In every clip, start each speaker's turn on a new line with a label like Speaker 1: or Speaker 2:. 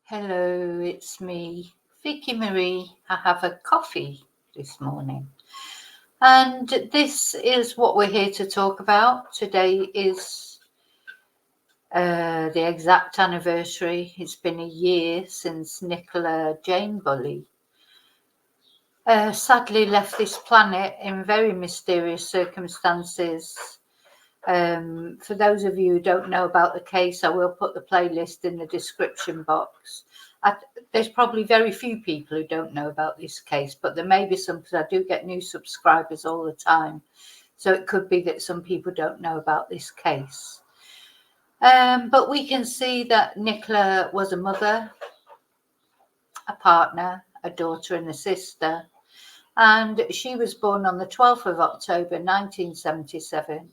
Speaker 1: Hello, it's me, Vicky Marie. I have a coffee this morning. And this is what we're here to talk about. Today is the exact anniversary. It's been a year since Nicola Jayne Bulley sadly left this planet in very mysterious circumstances. For those of you who don't know about the case, I will put the playlist in the description box. There's probably very few people who don't know about this case, but there may be some, because I do get new subscribers all the time. So it could be that some people don't know about this case. But we can see that Nicola was a mother, a partner, a daughter and a sister. And she was born on the 12th of October 1977.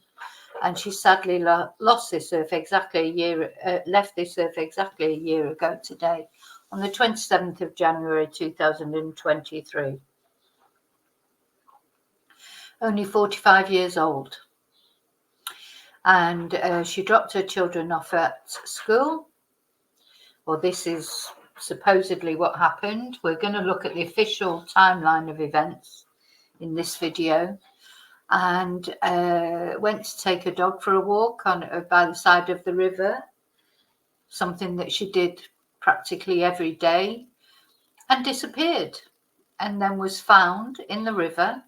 Speaker 1: And she sadly lost this earth exactly a year, left this earth exactly a year ago today, on the 27th of January 2023. Only 45 years old. And she dropped her children off at school. Well, this is supposedly what happened. We're going to look at the official timeline of events in this video. And went to take a dog for a walk by the side of the river, something that she did practically every day, and disappeared, and then was found in the river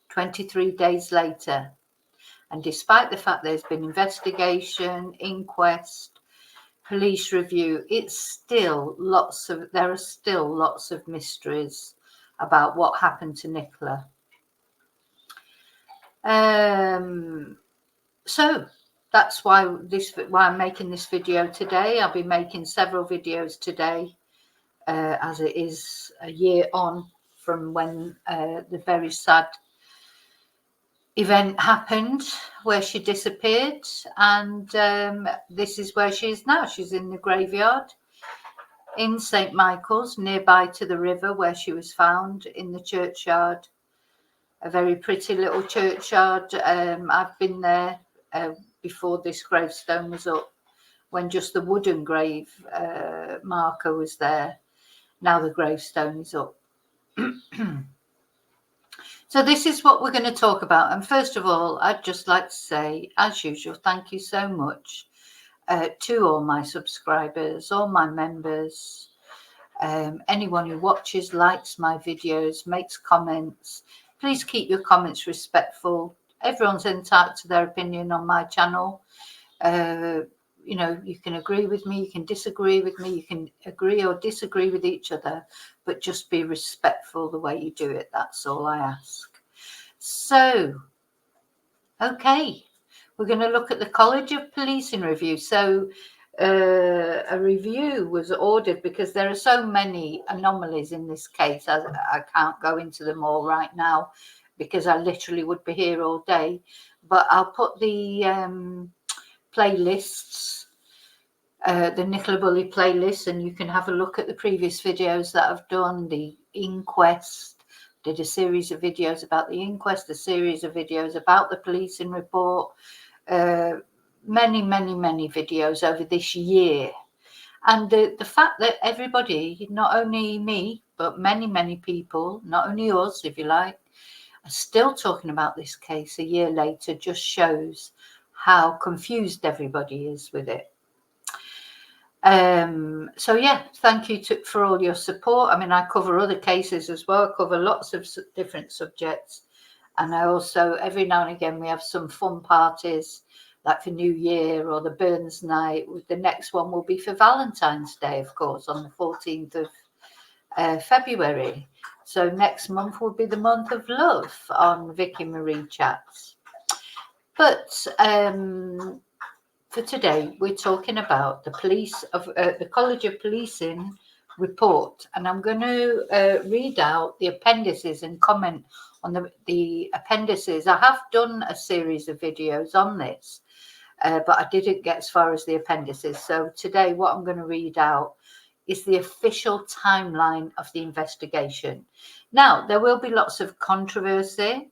Speaker 1: 23 days later. And despite the fact there's been investigation, inquest, police review, there are still lots of mysteries about what happened to Nicola. So that's why I'm making this video today. I'll be making several videos today, as it is a year on from when the very sad event happened where she disappeared. And this is where she is now. She's in the graveyard in St. Michael's, nearby to the river where she was found, in the churchyard. A very pretty little churchyard. I've been there before this gravestone was up, when just the wooden grave marker was there. Now the gravestone is up. So this is what we're going to talk about. And first of all, I'd just like to say, as usual, thank you so much to all my subscribers, all my members, anyone who watches, likes my videos, makes comments. Please keep your comments respectful. Everyone's entitled to their opinion on my channel. You know, you can agree with me, you can disagree with me, you can agree or disagree with each other, but just be respectful the way you do it. That's all I ask. So, okay, we're going to look at the College of Policing review. So, a review was ordered because there are so many anomalies in this case. I can't go into them all right now because I literally would be here all day. But I'll put the playlists, the Nicola Bulley playlist, and you can have a look at the previous videos that I've done. The inquest, did a series of videos about the inquest, a series of videos about the policing report, many videos over this year. And the fact that everybody, not only me, but many people, not only us, if you like, are still talking about this case a year later just shows how confused everybody is with it. So yeah, thank you for all your support. I mean, I cover other cases as well. I cover lots of different subjects. And I also, every now and again, we have some fun parties, like for New Year or the Burns night. The next one will be for Valentine's Day, of course, on the 14th of February. So next month will be the month of love on Vicky Marie Chats. But for today, we're talking about the College of Policing report. And I'm going to read out the appendices and comment on the appendices. I have done a series of videos on this. But I didn't get as far as the appendices. So today what I'm going to read out is the official timeline of the investigation. Now, there will be lots of controversy.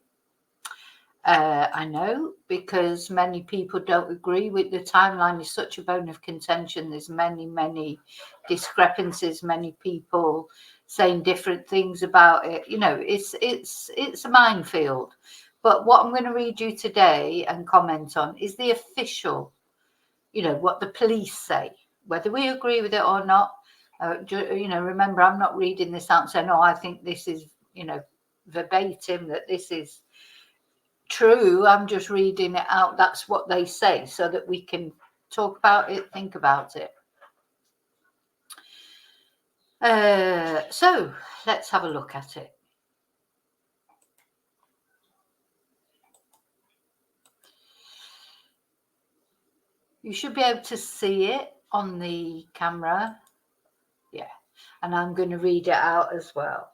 Speaker 1: I know, because many people don't agree with the timeline. Is such a bone of contention. There's many discrepancies, many people saying different things about it. You know, it's a minefield. But what I'm going to read you today and comment on is the official, you know, what the police say, whether we agree with it or not. You know, remember, I'm not reading this out and saying, oh, I think this is, you know, verbatim, that this is true. I'm just reading it out. That's what they say, so that we can talk about it, think about it. So let's have a look at it. You should be able to see it on the camera. Yeah, and I'm going to read it out as well.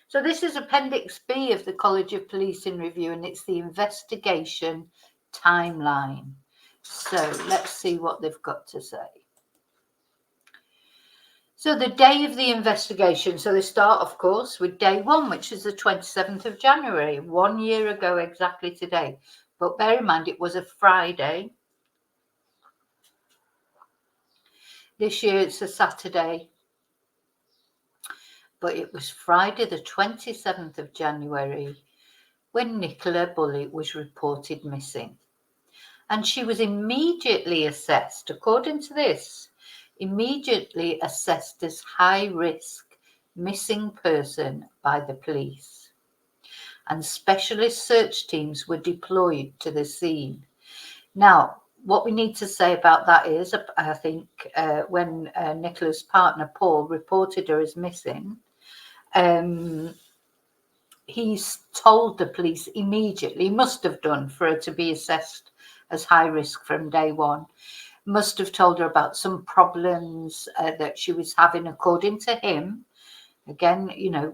Speaker 1: So this is Appendix B of the College of Policing Review, and it's the investigation timeline. So let's see what they've got to say. So the day of the investigation, so they start, of course, with day one, which is the 27th of January, 1 year ago exactly today. But bear in mind, it was a Friday. This year it's a Saturday. But it was Friday the 27th of January when Nicola Bulley was reported missing. And she was immediately assessed, according to this, immediately assessed as high risk missing person by the police. And specialist search teams were deployed to the scene. Now, what we need to say about that is, I think, when Nicola's partner, Paul, reported her as missing, he's told the police immediately, must have done, for her to be assessed as high risk from day one, must have told her about some problems that she was having, according to him. Again, you know,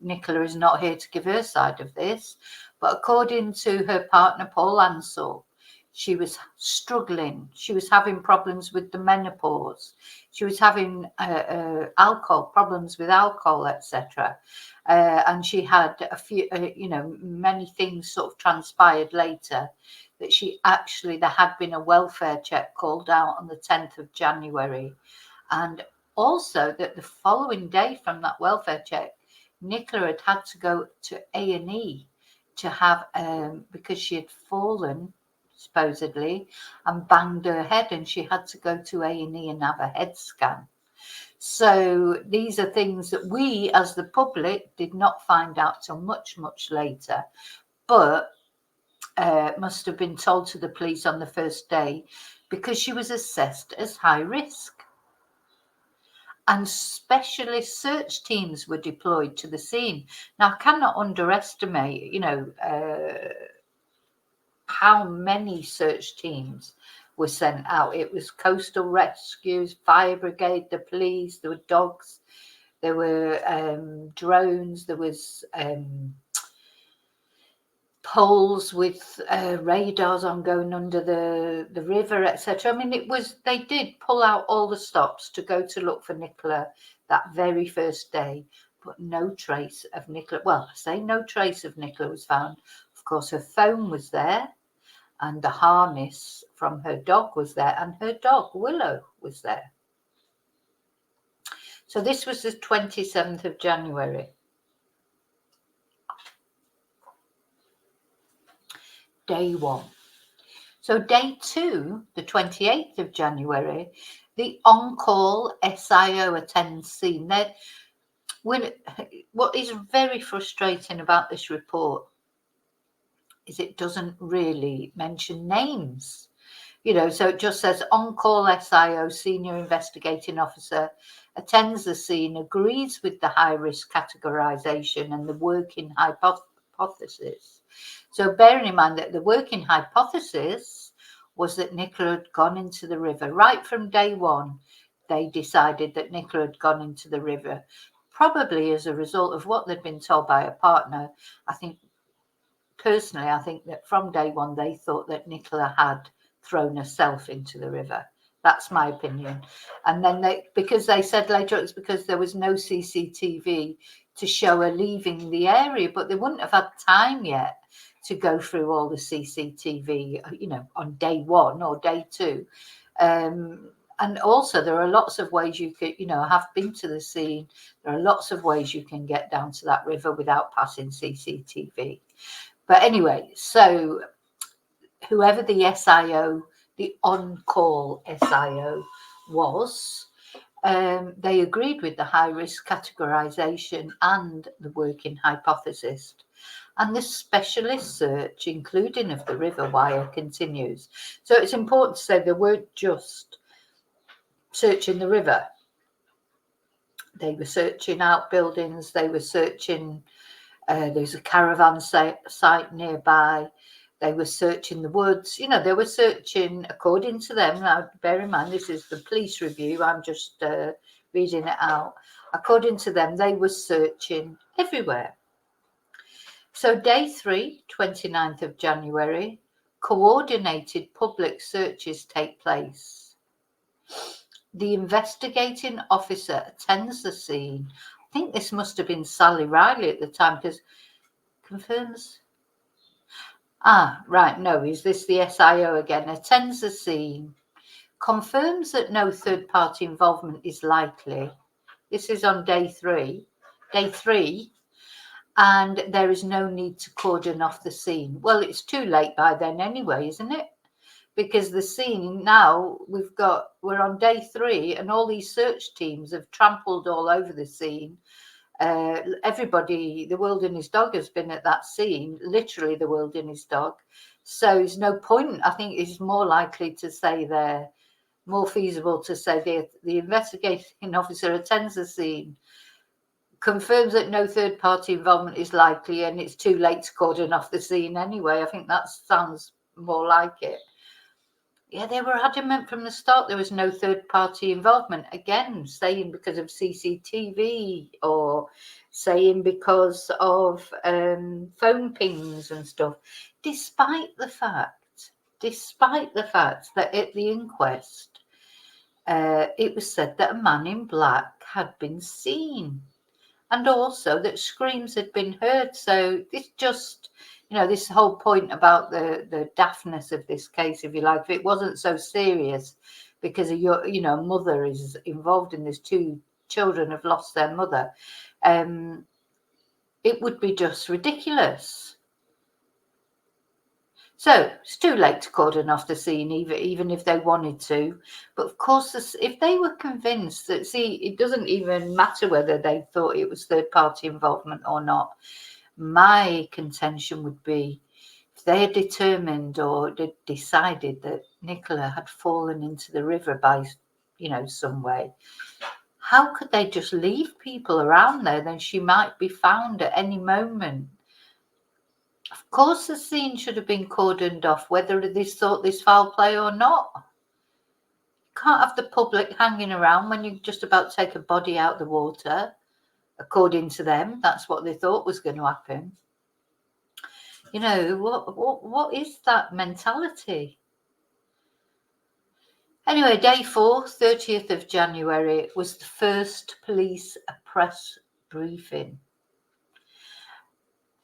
Speaker 1: Nicola is not here to give her side of this, but according to her partner, Paul Ansell, she was struggling. She was having problems with the menopause. She was having alcohol, problems with alcohol, etc. And she had a few, you know, many things sort of transpired later that she actually, there had been a welfare check called out on the 10th of January. And also that the following day from that welfare check, Nicola had to go to A&E to have, because she had fallen, supposedly, and banged her head, and she had to go to A&E and have a head scan. So these are things that we as the public did not find out till much later, but must have been told to the police on the first day, because she was assessed as high risk. And specialist search teams were deployed to the scene. Now, I cannot underestimate, you know, how many search teams were sent out. It was coastal rescues, fire brigade, the police, there were dogs, there were drones, there was poles with radars on going under the river, etc. I mean, it was, they did pull out all the stops to go to look for Nicola that very first day, but no trace of Nicola. Well, I say no trace of Nicola was found. Of course, her phone was there, and the harness from her dog was there, and her dog, Willow, was there. So this was the 27th of January. Day one. So day two, the 28th of January, the on-call SIO attends scene. What is very frustrating about this report is it doesn't really mention names. You know, so it just says on-call SIO, senior investigating officer, attends the scene, agrees with the high-risk categorization and the working hypothesis. So bearing in mind that the working hypothesis was that Nicola had gone into the river. Right from day one, they decided that Nicola had gone into the river, probably as a result of what they'd been told by a partner. I think, personally, I think that from day one, they thought that Nicola had thrown herself into the river. That's my opinion. And then because they said later it's because there was no CCTV to show her leaving the area, but they wouldn't have had time yet to go through all the CCTV, on day 1 or day 2. And also there are lots of ways you could, have been to the scene. There are lots of ways you can get down to that river without passing CCTV. But anyway, so whoever the SIO, the on-call SIO was, they agreed with the high-risk categorisation and the working hypothesis. And this specialist search, including of the River Wyre, continues. So it's important to say they weren't just searching the river. They were searching outbuildings. They were searching, there's a caravan site nearby. They were searching the woods. They were searching, according to them. Now, bear in mind, this is the police review. I'm just reading it out. According to them, they were searching everywhere. So day 3, 29th of January, coordinated public searches take place. The investigating officer attends the scene. I think this must have been Sally Riley at the time, because confirms. Right, no, is this the SIO again? Attends the scene, confirms that no third-party involvement is likely. This is on day 3. Day 3. And there is no need to cordon off the scene. Well, it's too late by then anyway, isn't it? Because the scene now, we're on day 3 and all these search teams have trampled all over the scene. Everybody, the wilderness dog has been at that scene, literally the wilderness dog. So there's no point. I think it's more likely to say more feasible to say the investigating officer attends the scene, confirms that no third-party involvement is likely, and it's too late to cordon off the scene anyway. I think that sounds more like it. Yeah, they were adamant from the start there was no third-party involvement. Again, saying because of CCTV or saying because of phone pings and stuff, despite the fact that at the inquest, it was said that a man in black had been seen. And also that screams had been heard. So this just, this whole point about the daftness of this case, if you like, if it wasn't so serious because of your, mother is involved in this, 2 children have lost their mother, it would be just ridiculous. So it's too late to cordon off the scene, even if they wanted to. But of course, if they were convinced that, it doesn't even matter whether they thought it was third-party involvement or not. My contention would be if they had determined or decided that Nicola had fallen into the river by, some way, how could they just leave people around there? Then she might be found at any moment. Of course, the scene should have been cordoned off, whether they thought this foul play or not. You can't have the public hanging around when you're just about to take a body out of the water. According to them, that's what they thought was going to happen. What is that mentality? Anyway, day 4, 30th of January, was the first police press briefing.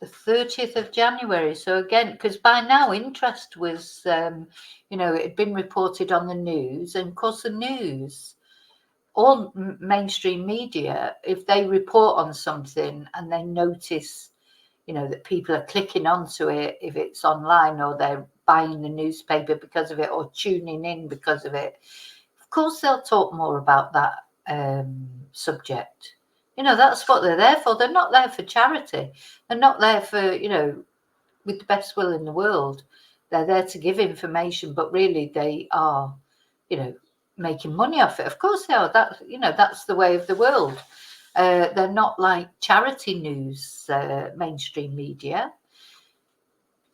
Speaker 1: The 30th of January. So again, because by now interest was, it had been reported on the news. And of course, the news, all mainstream media, if they report on something and they notice, that people are clicking onto it, if it's online or they're buying the newspaper because of it or tuning in because of it, of course, they'll talk more about that subject. That's what they're there for. They're not there for charity. They're not there for, with the best will in the world. They're there to give information, but really they are, making money off it. Of course they are. That's the way of the world. They're not like charity news, mainstream media.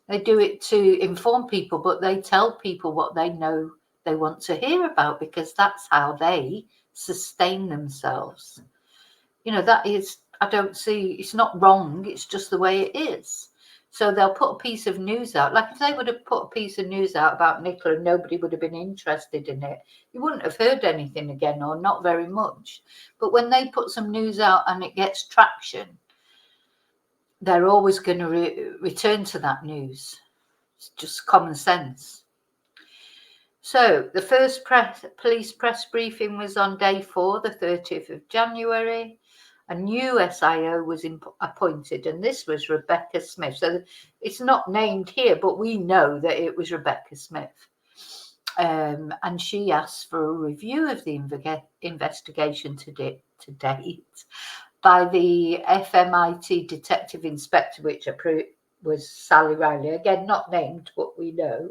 Speaker 1: They do it to inform people, but they tell people what they know they want to hear about because that's how they sustain themselves. That is, I don't see, it's not wrong, it's just the way it is. So they'll put a piece of news out. Like if they would have put a piece of news out about Nicola, nobody would have been interested in it. You wouldn't have heard anything again, or not very much. But when they put some news out and it gets traction, they're always going to return to that news. It's just common sense. So the first police press briefing was on day 4, the 30th of January. A new SIO was appointed, and this was Rebecca Smith. So it's not named here, but we know that it was Rebecca Smith. And she asked for a review of the investigation to date by the FMIT detective inspector, which was Sally Riley, again not named, but we know.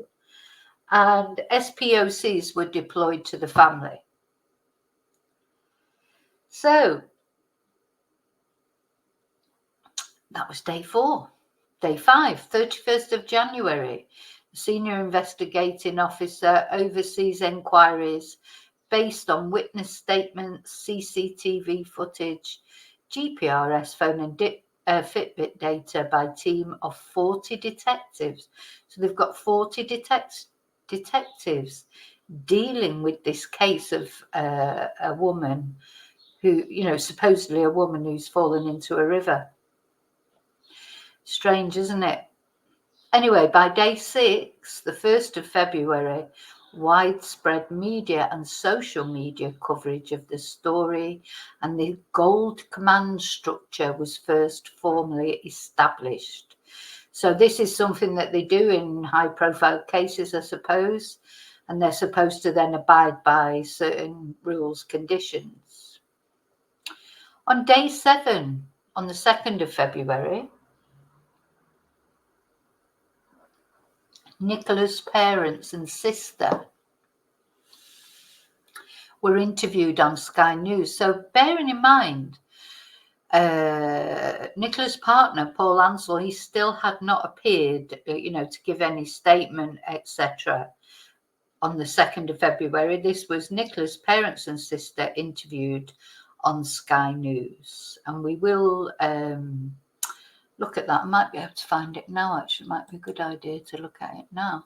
Speaker 1: And SPOCs were deployed to the family. So that was day 4. Day 5, 31st of January, the senior investigating officer oversees inquiries based on witness statements, CCTV footage, GPRS phone and Fitbit data by a team of 40 detectives. So they've got 40 detectives dealing with this case of a woman who, supposedly a woman who's fallen into a river. Strange, isn't it? Anyway, by day 6, the 1st of February, widespread media and social media coverage of the story and the Gold Command structure was first formally established. So this is something that they do in high-profile cases, I suppose, and they're supposed to then abide by certain rules, conditions. On day 7, on the 2nd of February, Nicola's parents and sister were interviewed on Sky News. So bearing in mind, Nicola's partner, Paul Ansell, he still had not appeared, to give any statement, etc. On the 2nd of February, this was Nicola's parents and sister interviewed on Sky News. And we will look at that. I might be able to find it now, actually. It might be a good idea to look at it now.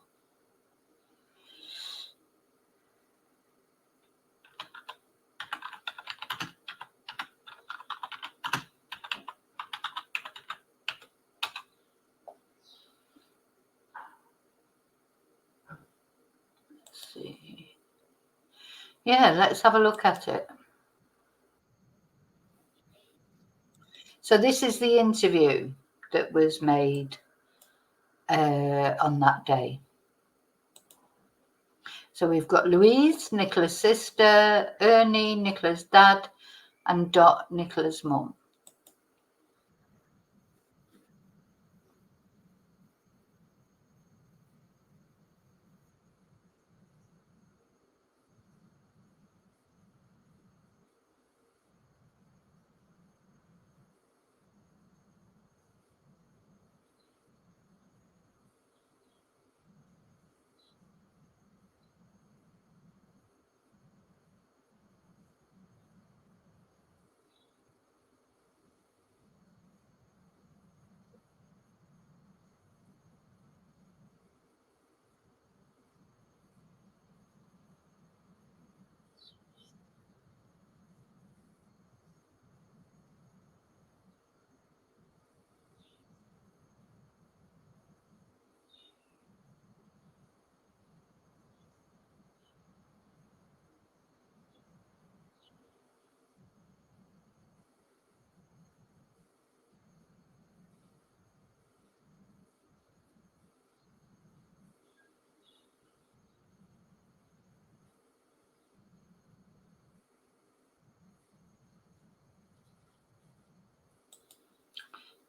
Speaker 1: Let's see. Yeah, let's have a look at it. So this is the interview that was made on that day. So we've got Louise, Nicola's sister, Ernie, Nicola's dad, and Dot, Nicola's mum.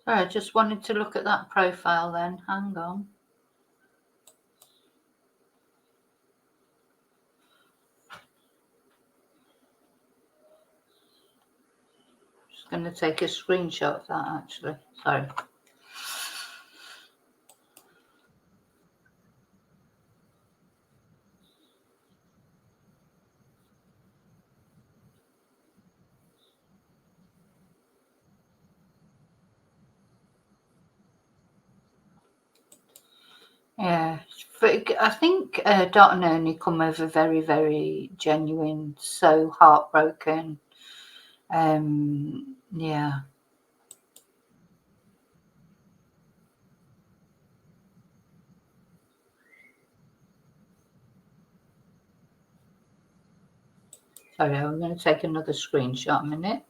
Speaker 1: Sorry, I just wanted to look at that profile then. Hang on. Just going to take a screenshot of that, actually. Sorry. Yeah, I think Dot and Ernie come over very, very genuine, so heartbroken. Yeah. Sorry, I'm going to take another screenshot a minute.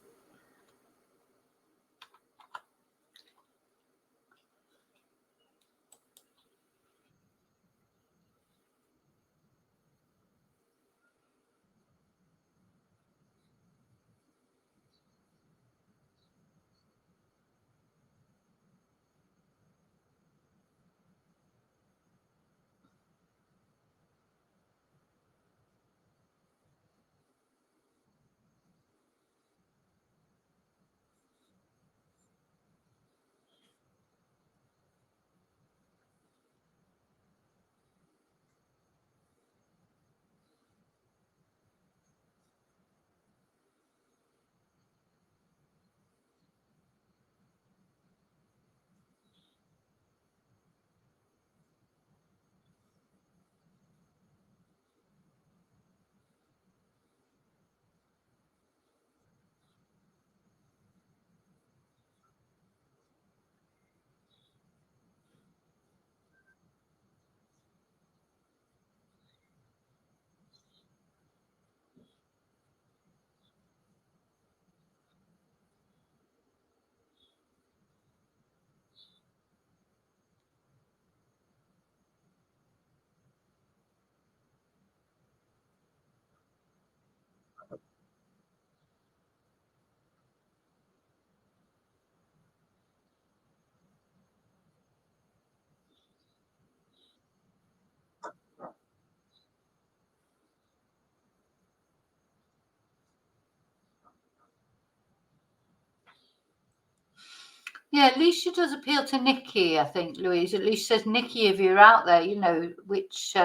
Speaker 1: Yeah, at least she does appeal to Nikki, I think, Louise. At least says, Nikki, if you're out there, you know, which,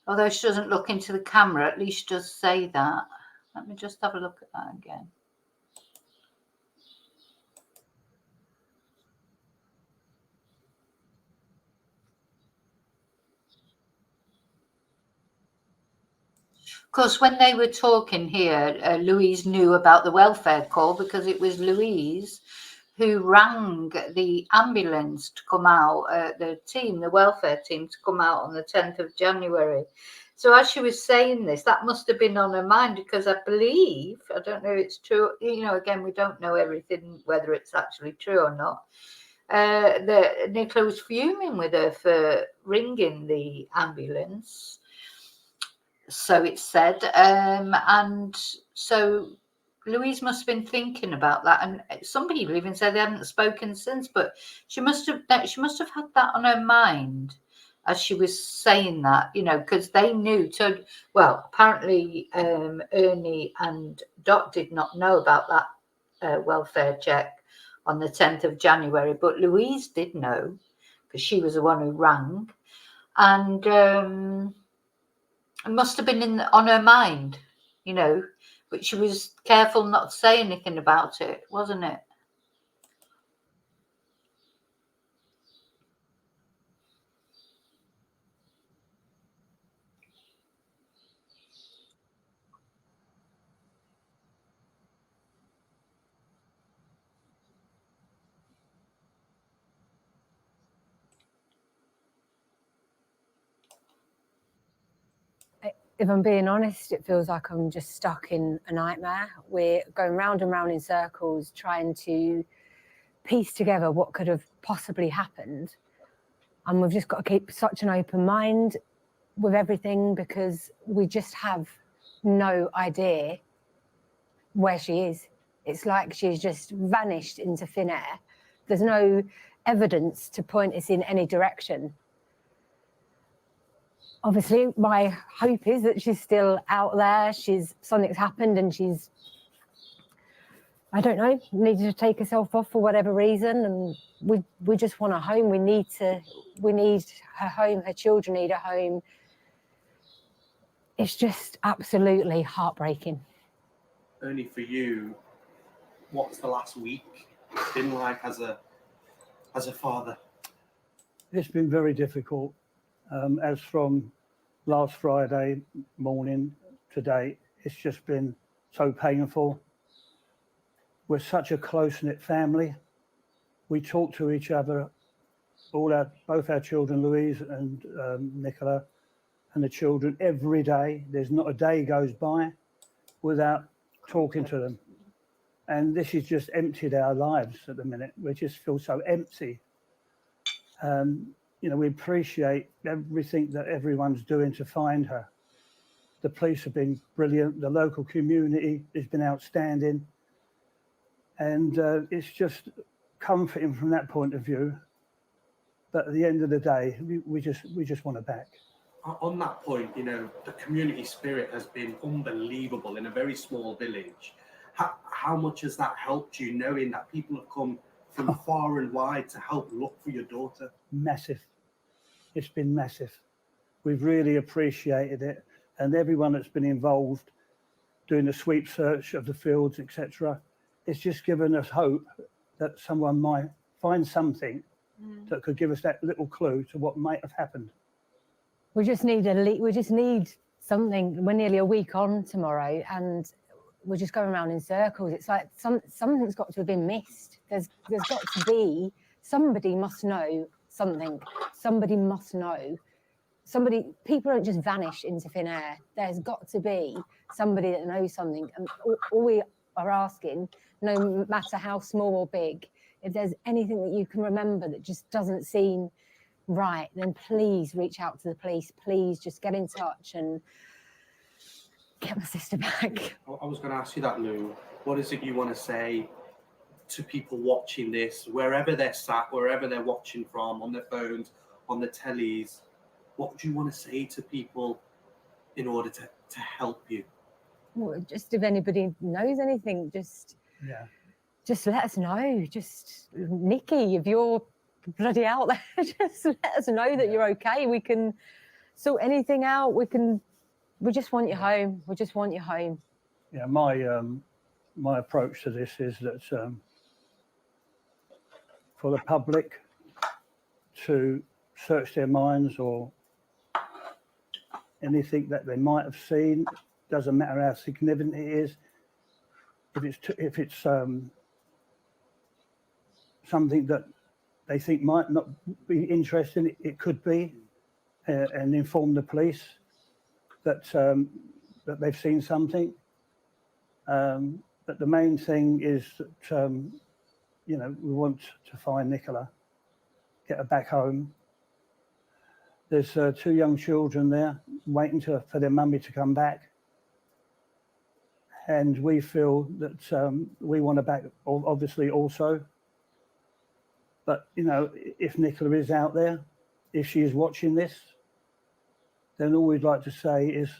Speaker 1: although she doesn't look into the camera, at least does say that. Let me just have a look at that again. Of course, when they were talking here, Louise knew about the welfare call because it was Louise who rang the ambulance to come out, the welfare team to come out on the 10th of January. So as she was saying this, that must have been on her mind because I believe, I don't know if it's true, you know, again, we don't know everything, whether it's actually true or not, that Nicola was fuming with her for ringing the ambulance. So it said, and so Louise must have been thinking about that, and some people even say they haven't spoken since. But she must have had that on her mind as she was saying that, you know, because they knew. So, well, apparently Ernie and Dot did not know about that welfare check on the 10th of January, but Louise did know because she was the one who rang, and. It must have been on her mind, you know, but she was careful not to say anything about it, wasn't it?
Speaker 2: If I'm being honest, it feels like I'm just stuck in a nightmare. We're going round and round in circles, trying to piece together what could have possibly happened. And we've just got to keep such an open mind with everything because we just have no idea where she is. It's like she's just vanished into thin air. There's no evidence to point us in any direction. Obviously, my hope is that she's still out there. Something's happened and she's, I don't know, needed to take herself off for whatever reason. And we just want a home. We need her home. Her children need a home. It's just absolutely heartbreaking.
Speaker 3: Only for you, what's the last week been like as a father?
Speaker 4: It's been very difficult. As from last Friday morning to date, it's just been so painful. We're such a close-knit family. We talk to each other, both our children, Louise and Nicola, and the children every day. There's not a day goes by without talking to them. And this has just emptied our lives at the minute. We just feel so empty. You know, we appreciate everything that everyone's doing to find her. The police have been brilliant. The local community has been outstanding. And it's just comforting from that point of view. But at the end of the day, we just want her back.
Speaker 3: On that point, you know, the community spirit has been unbelievable in a very small village. How much has that helped you, knowing that people have come from far and wide to help look for your daughter?
Speaker 4: Massive. It's been massive. We've really appreciated it. And everyone that's been involved doing the sweep search of the fields, etc., it's just given us hope that someone might find something that could give us that little clue to what might have happened.
Speaker 2: We just need something. We're nearly a week on tomorrow, and we're just going around in circles. It's like something's got to have been missed. There's got to be, somebody must know something. Somebody must know. People don't just vanish into thin air. There's got to be somebody that knows something. And all we are asking, no matter how small or big, if there's anything that you can remember that just doesn't seem right, then please reach out to the police. Please just get in touch and get my sister back.
Speaker 3: I was going to ask you that, Lou. What is it you want to say to people watching this, wherever they're sat, wherever they're watching from, on their phones, on the tellies? What do you want to say to people in order to help you?
Speaker 2: Well, just if anybody knows anything, just let us know. Just, Nikki, if you're bloody out there, just let us know that you're okay. We can sort anything out. We just want you home. We just want you home.
Speaker 4: Yeah, my approach to this is that for the public to search their minds or anything that they might have seen, doesn't matter how significant it is. If it's something that they think might not be interesting, it could be, and inform the police that that they've seen something. But the main thing is that you know, we want to find Nicola, get her back home. There's 2 young children there waiting for their mummy to come back. And we feel that we want her back, obviously, also. But, you know, if Nicola is out there, if she is watching this, then all we'd like to say is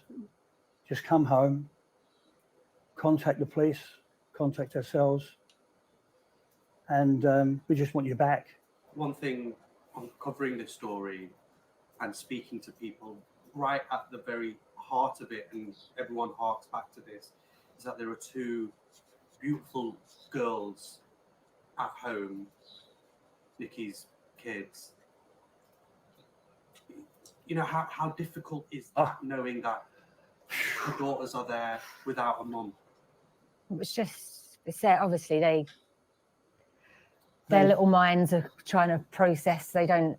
Speaker 4: just come home, contact the police, contact ourselves, and we just want you back.
Speaker 3: One thing on covering this story and speaking to people right at the very heart of it, and everyone harks back to this, is that there are 2 beautiful girls at home, Nikki's kids. You know, how difficult is that, knowing that the daughters are there without a mum?
Speaker 2: It's just, obviously their little minds are trying to process. They don't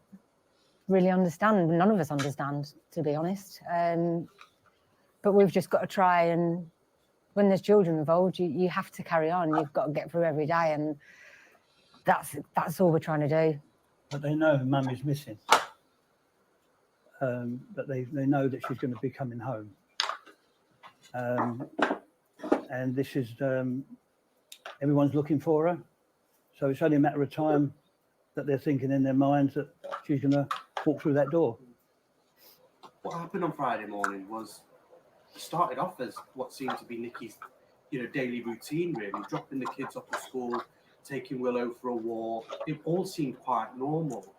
Speaker 2: really understand. None of us understand, to be honest. But we've just got to try, and when there's children involved, you have to carry on. You've got to get through every day, and that's all we're trying to do.
Speaker 4: But they know her mum is missing. But they know that she's going to be coming home. And this is, everyone's looking for her. So it's only a matter of time that they're thinking in their minds that she's going to walk through that door.
Speaker 3: What happened on Friday morning was, it started off as what seemed to be Nikki's, you know, daily routine, really, dropping the kids off to school, taking Willow for a walk. It all seemed quite normal.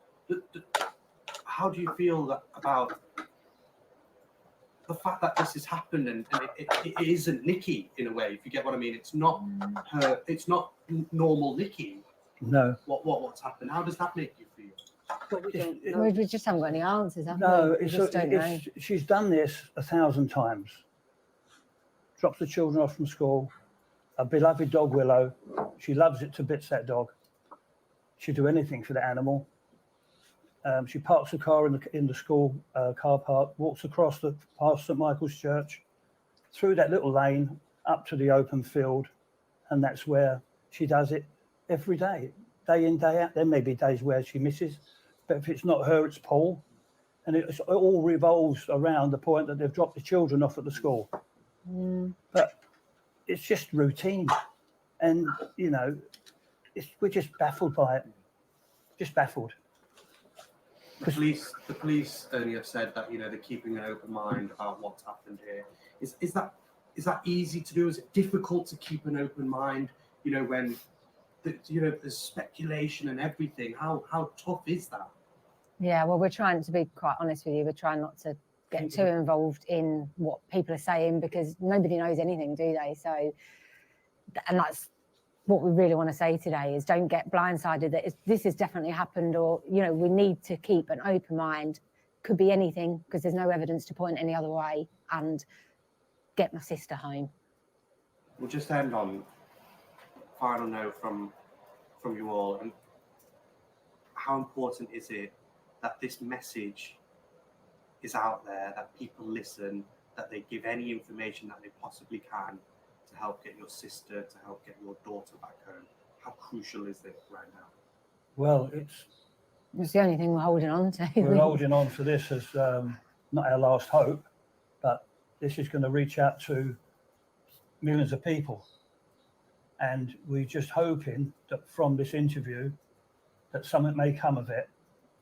Speaker 3: How do you feel about the fact that this has happened, and it isn't Nikki in a way, if you get what I mean? It's not her. It's not normal Nikki.
Speaker 4: No.
Speaker 3: What's happened? How does that make you feel?
Speaker 2: We just haven't got any answers, have we?
Speaker 4: No,
Speaker 2: We just don't know.
Speaker 4: She's done this 1,000 times. Drops the children off from school. A beloved dog, Willow. She loves it to bits, that dog. She'd do anything for the animal. She parks the car in the school car park, walks across past St Michael's Church, through that little lane, up to the open field, and that's where she does it every day in, day out. There may be days where she misses, but if it's not her, it's Paul. And it all revolves around the point that they've dropped the children off at the school. But it's just routine. And, you know, we're just baffled by it. Just baffled.
Speaker 3: The police earlier said that, you know, they're keeping an open mind about what's happened here. Is that easy to do? Is it difficult to keep an open mind, you know, when there's speculation and everything? How tough is that?
Speaker 2: Yeah, well, we're trying to be quite honest with you. We're trying not to get too involved in what people are saying, because nobody knows anything, do they? So, and that's what we really want to say today, is don't get blindsided that this has definitely happened, or, you know, we need to keep an open mind. Could be anything, because there's no evidence to point any other way, and get my sister home.
Speaker 3: We'll just end on a final note from you all. And how important is it that this message is out there, that people listen, that they give any information that they possibly can to help get your sister, to help get your daughter back home? How crucial is it right now?
Speaker 4: Well,
Speaker 2: It's the only thing we're holding on to.
Speaker 4: we're holding on for this as not our last hope, but this is going to reach out to millions of people. And we're just hoping that from this interview that something may come of it,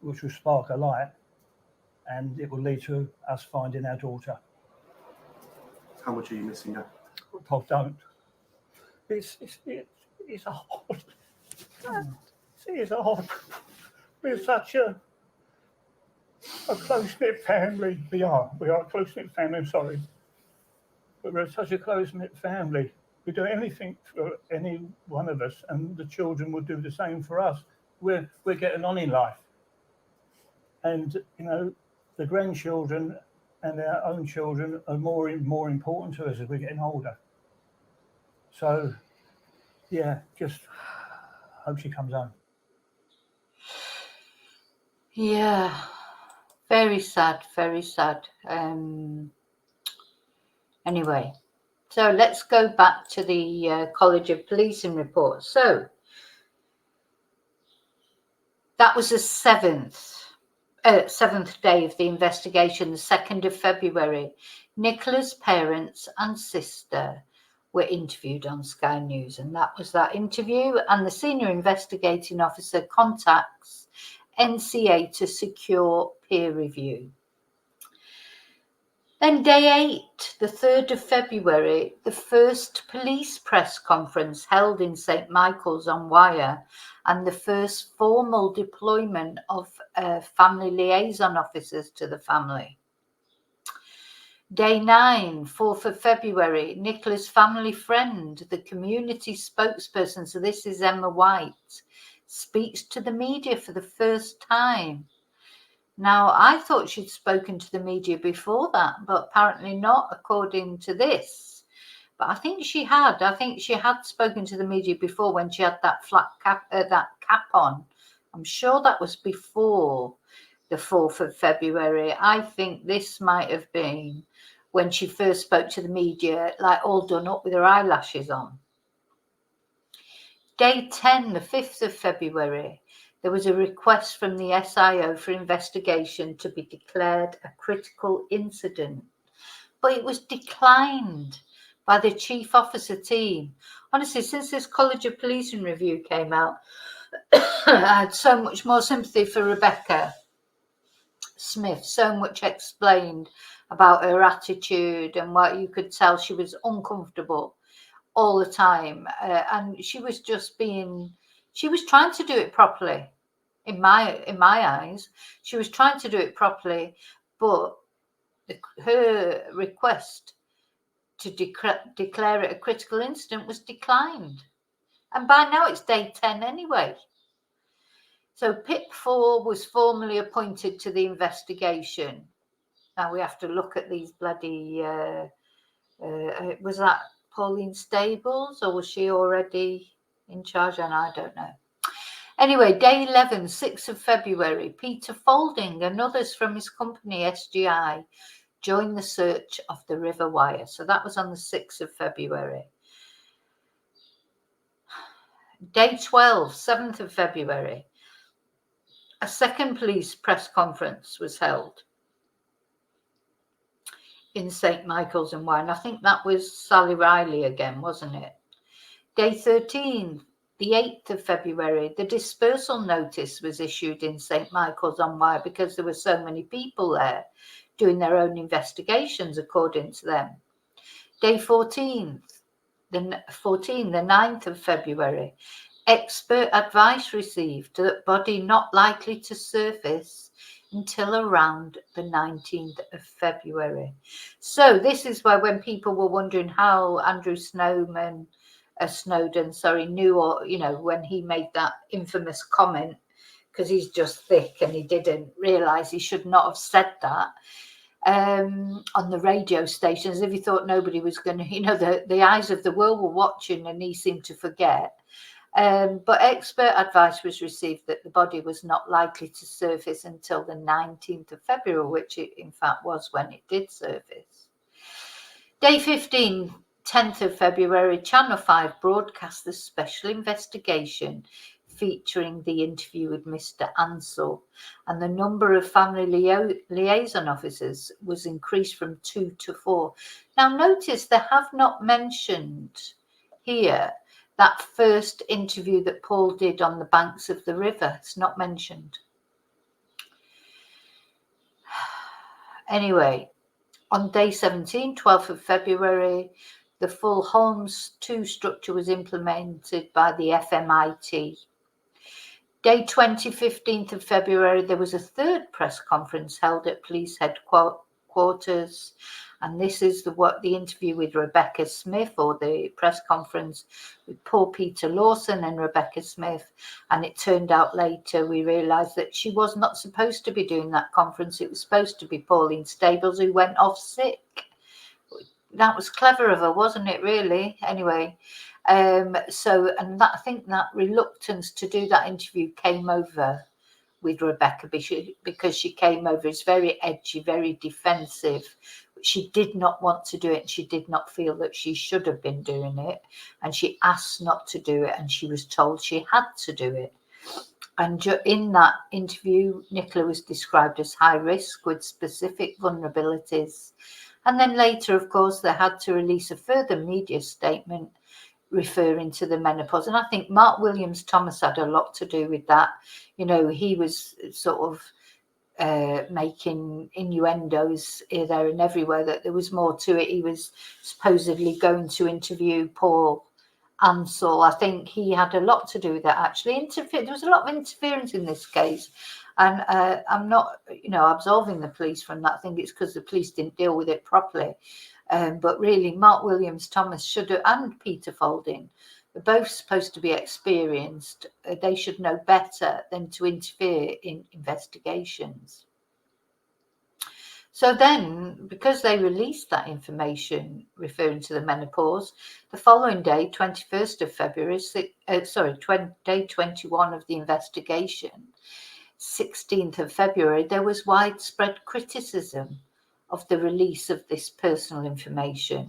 Speaker 4: which will spark a light, and it will lead to us finding our daughter.
Speaker 3: How much are you missing now?
Speaker 4: Oh, don't. It's hard. It's hard. We're such a close-knit family. We are a close-knit family, I'm sorry. But we're such a close-knit family. We do anything for any one of us, and the children will do the same for us. We're getting on in life. And, you know, the grandchildren and our own children are more important to us as we're getting older. So, yeah, just hope she comes home.
Speaker 1: Yeah, very sad, very sad. Anyway, so let's go back to the College of Policing report. So that was the seventh day of the investigation, the 2nd of February. Nicola's parents and sister were interviewed on Sky News, and that was that interview. And the senior investigating officer contacts NCA to secure peer review. Then day 8, the 3rd of February, the first police press conference held in St. Michael's on Wyre, and the first formal deployment of family liaison officers to the family. Day 9, 4th of February, Nicola's family friend, the community spokesperson, so this is Emma White, speaks to the media for the first time. Now, I thought she'd spoken to the media before that, but apparently not, according to this. But I think she had. I think she had spoken to the media before when she had that flat cap, that cap on. I'm sure that was before the 4th of February. I think this might have been when she first spoke to the media, like all done up with her eyelashes on. Day 10, the 5th of February, there was a request from the SIO for investigation to be declared a critical incident, but it was declined by the chief officer team. Honestly, since this College of Policing review came out, I had so much more sympathy for Rebecca Smith, so much explained about her attitude, and what you could tell she was uncomfortable all the time, and she was just she was trying to do it properly. In my eyes, she was trying to do it properly, but her request to declare it a critical incident was declined. And by now it's day 10 anyway. So PIP 4 was formally appointed to the investigation. Now we have to look at these bloody, was that Pauline Stables, or was she already in charge? And I don't know. Anyway, day 11, 6th of February, Peter Folding and others from his company SGI join the search of the River Wyre. So that was on the 6th of February. Day 12, 7th of February, a second police press conference was held in St. Michael's and Wyre. I think that was Sally Riley again, wasn't it? Day 13, the 8th of February, the dispersal notice was issued in St. Michael's on Wyre because there were so many people there doing their own investigations, according to them. Day 14, the 9th of February, expert advice received that body not likely to surface until around the 19th of February. So this is where, when people were wondering how Andrew Snowden knew, or, you know, when he made that infamous comment, because he's just thick and he didn't realise he should not have said that on the radio stations, if he thought nobody was going to, you know, the eyes of the world were watching and he seemed to forget. But expert advice was received that the body was not likely to surface until the 19th of February, which it in fact was when it did surface. Day 15, 10th of February, Channel 5 broadcast the special investigation featuring the interview with Mr. Ansell, and the number of family liaison officers was increased from 2 to 4. Now notice they have not mentioned here that first interview that Paul did on the banks of the river. It's not mentioned. Anyway, on day 17, 12th of February, the full Holmes 2 structure was implemented by the FMIT. Day 20, 15th of February, there was a third press conference held at police headquarters. And this is the interview with Rebecca Smith, or the press conference with Paul Peter Lawson and Rebecca Smith. And it turned out later, we realised that she was not supposed to be doing that conference. It was supposed to be Pauline Stables, who went off sick. That was clever of her, wasn't it, really? Anyway, I think that reluctance to do that interview came over with Rebecca, because she came over as very edgy, very defensive. She did not want to do it. She did not feel that she should have been doing it. And she asked not to do it. And she was told she had to do it. And in that interview, Nicola was described as high risk with specific vulnerabilities. And then later, of course, they had to release a further media statement referring to the menopause. And I think Mark Williams Thomas had a lot to do with that. You know, he was sort of making innuendos here, there and everywhere that there was more to it. He was supposedly going to interview Paul Ansell. I think he had a lot to do with that, actually. There was a lot of interference in this case. And I'm not, you know, absolving the police from that. I think it's because the police didn't deal with it properly. But really, Mark Williams Thomas should have, and Peter Folding, they're both supposed to be experienced. They should know better than to interfere in investigations. So then, because they released that information referring to the menopause, the following day, 21st of February, day 21 of the investigation, 16th of February, there was widespread criticism of the release of this personal information.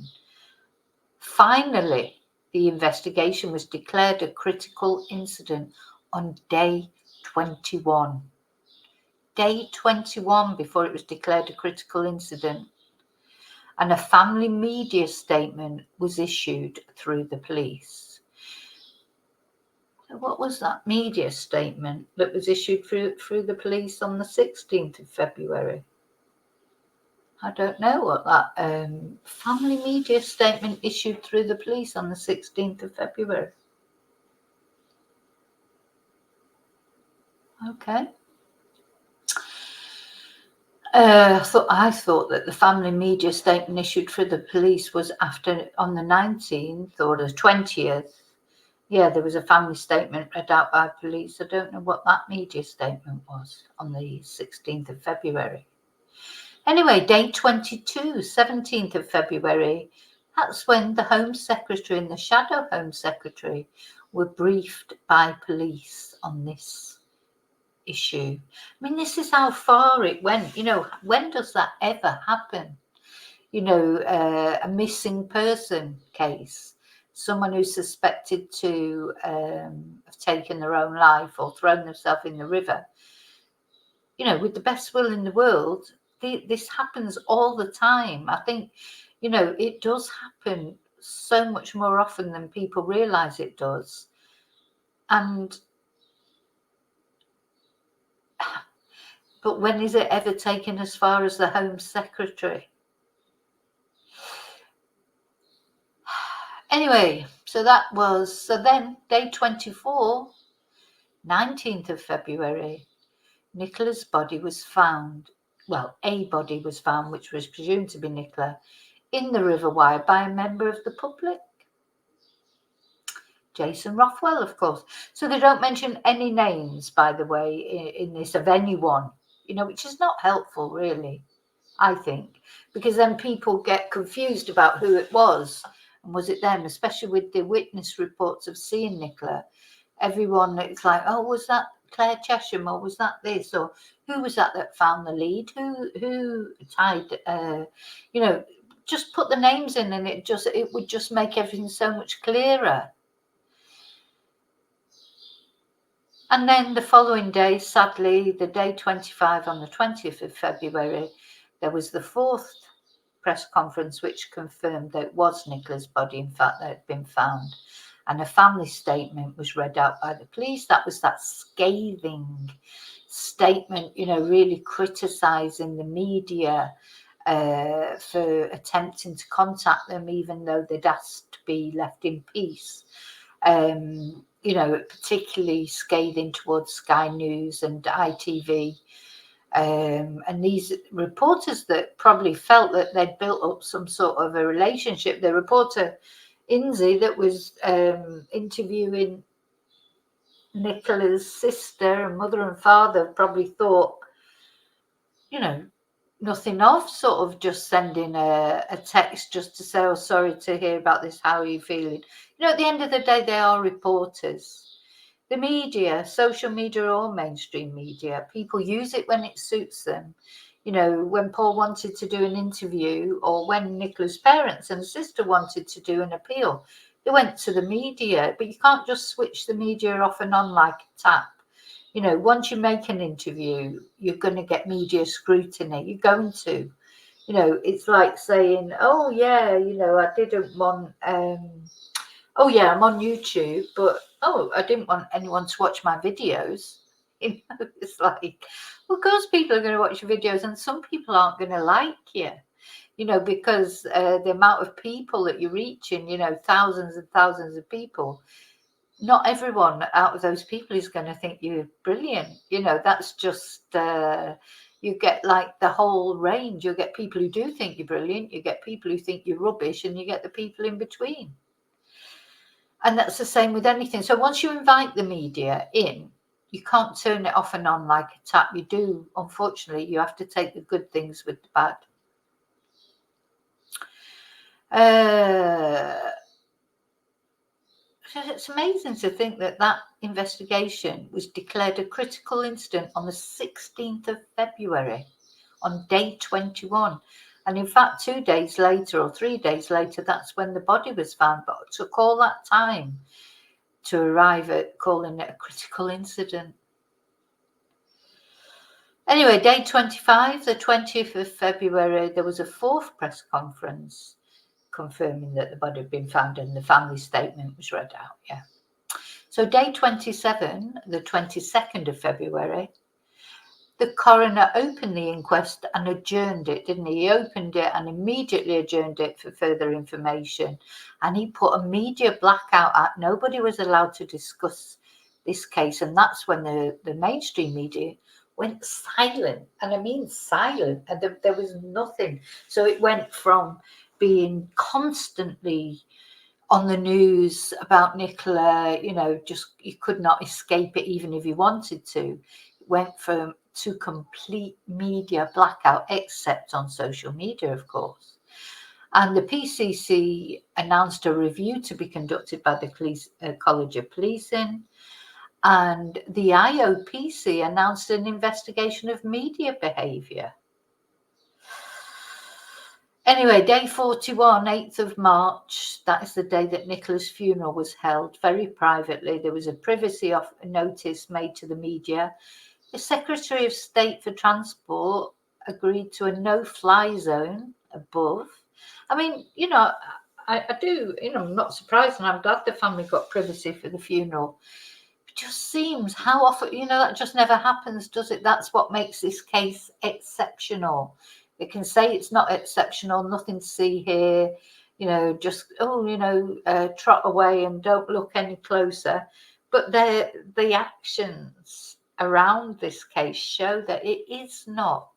Speaker 1: Finally, the investigation was declared a critical incident on day 21. Day 21 before it was declared a critical incident. And a family media statement was issued through the police. So what was that media statement that was issued through the police on the 16th of February? I don't know what that family media statement issued through the police on the 16th of February. Okay. I thought that the family media statement issued through the police was on the 19th or the 20th. Yeah, there was a family statement read out by police. I don't know what that media statement was on the 16th of February. Anyway, day 22, 17th of February, that's when the Home Secretary and the Shadow Home Secretary were briefed by police on this issue. I mean, this is how far it went. You know, when does that ever happen? you know, a missing person case, someone who's suspected to have taken their own life or thrown themselves in the river, you know, with the best will in the world, this happens all the time. I think, you know, it does happen so much more often than people realise it does. And but when is it ever taken as far as the Home Secretary? Anyway, so then day 24, 19th of February, Nicola's body was found. Well, a body was found, which was presumed to be Nicola, in the River Wyre by a member of the public. Jason Rothwell, of course. So they don't mention any names, by the way, in this of anyone, you know, which is not helpful, really, I think, because then people get confused about who it was and was it them, especially with the witness reports of seeing Nicola. Everyone, it's like, oh, was that Claire Chesham, or was that this, or who was that found the lead, who tied, you know, just put the names in and it would just make everything so much clearer. And then the following day, sadly, the day 25 on the 20th of February, there was the fourth press conference which confirmed that it was Nicola's body, in fact, that had been found. And a family statement was read out by the police. That was that scathing statement, you know, really criticising the media for attempting to contact them, even though they'd asked to be left in peace. You know, particularly scathing towards Sky News and ITV. And these reporters that probably felt that they'd built up some sort of a relationship. The reporter, Inzi, that was interviewing Nicola's sister and mother and father, probably thought, you know, nothing of sort of just sending a text just to say, oh, sorry to hear about this, how are you feeling? You know, at the end of the day, they are reporters. The media, social media or mainstream media, people use it when it suits them. You know, when Paul wanted to do an interview, or when Nicola's parents and sister wanted to do an appeal, they went to the media. But you can't just switch the media off and on like a tap. You know, once you make an interview, you're going to get media scrutiny. You're going to. You know, it's like saying, oh, yeah, you know, I didn't want... oh, yeah, I'm on YouTube, but, oh, I didn't want anyone to watch my videos. You know, it's like, well, of course people are going to watch your videos, and some people aren't going to like you, you know, because the amount of people that you're reaching, you know, thousands and thousands of people, not everyone out of those people is going to think you're brilliant. You know, that's just... you get like the whole range. You get people who do think you're brilliant, you get people who think you're rubbish, and you get the people in between. And that's the same with anything. So once you invite the media in, you can't turn it off and on like a tap. You do, unfortunately, you have to take the good things with the bad. It's amazing to think that that investigation was declared a critical incident on the 16th of February, on day 21. And in fact, 2 days later or 3 days later, that's when the body was found. But it took all that time to arrive at calling it a critical incident. Anyway, day 25, the 20th of February, there was a fourth press conference confirming that the body had been found and the family statement was read out. Yeah. So day 27, the 22nd of February, the coroner opened the inquest and adjourned it, didn't he? He opened it and immediately adjourned it for further information. And he put a media blackout out. Nobody was allowed to discuss this case. And that's when the mainstream media went silent. And I mean silent. And there was nothing. So it went from being constantly on the news about Nicola, you know, just you could not escape it even if you wanted to. It went to complete media blackout, except on social media, of course. And the PCC announced a review to be conducted by the College of Policing, and the IOPC announced an investigation of media behaviour. Anyway, day 41, 8th of March, that is the day that Nicola's funeral was held, very privately. There was a privacy notice made to the media. The Secretary of State for Transport agreed to a no-fly zone above. I mean, you know, I do, you know, I'm not surprised, and I'm glad the family got privacy for the funeral. It just seems, how often, you know, that just never happens, does it? That's what makes this case exceptional. They can say it's not exceptional, nothing to see here, you know, just, oh, you know, trot away and don't look any closer. But the actions around this case show that it is not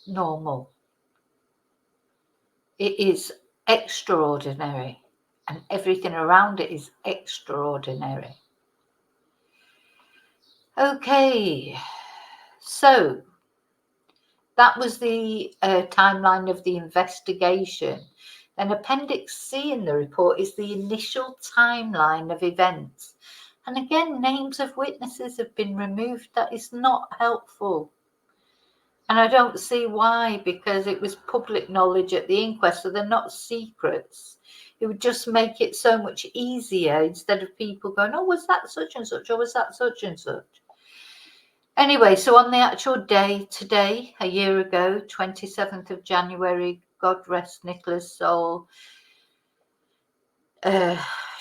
Speaker 1: normal. It is extraordinary, and everything around it is extraordinary. Okay, so that was the timeline of the investigation. Then Appendix C in the report is the initial timeline of events. And again, names of witnesses have been removed. That is not helpful. And I don't see why, because it was public knowledge at the inquest, so they're not secrets. It would just make it so much easier instead of people going, oh, was that such and such, or was that such and such? Anyway, so on the actual day today, a year ago, 27th of January, God rest Nicola's soul.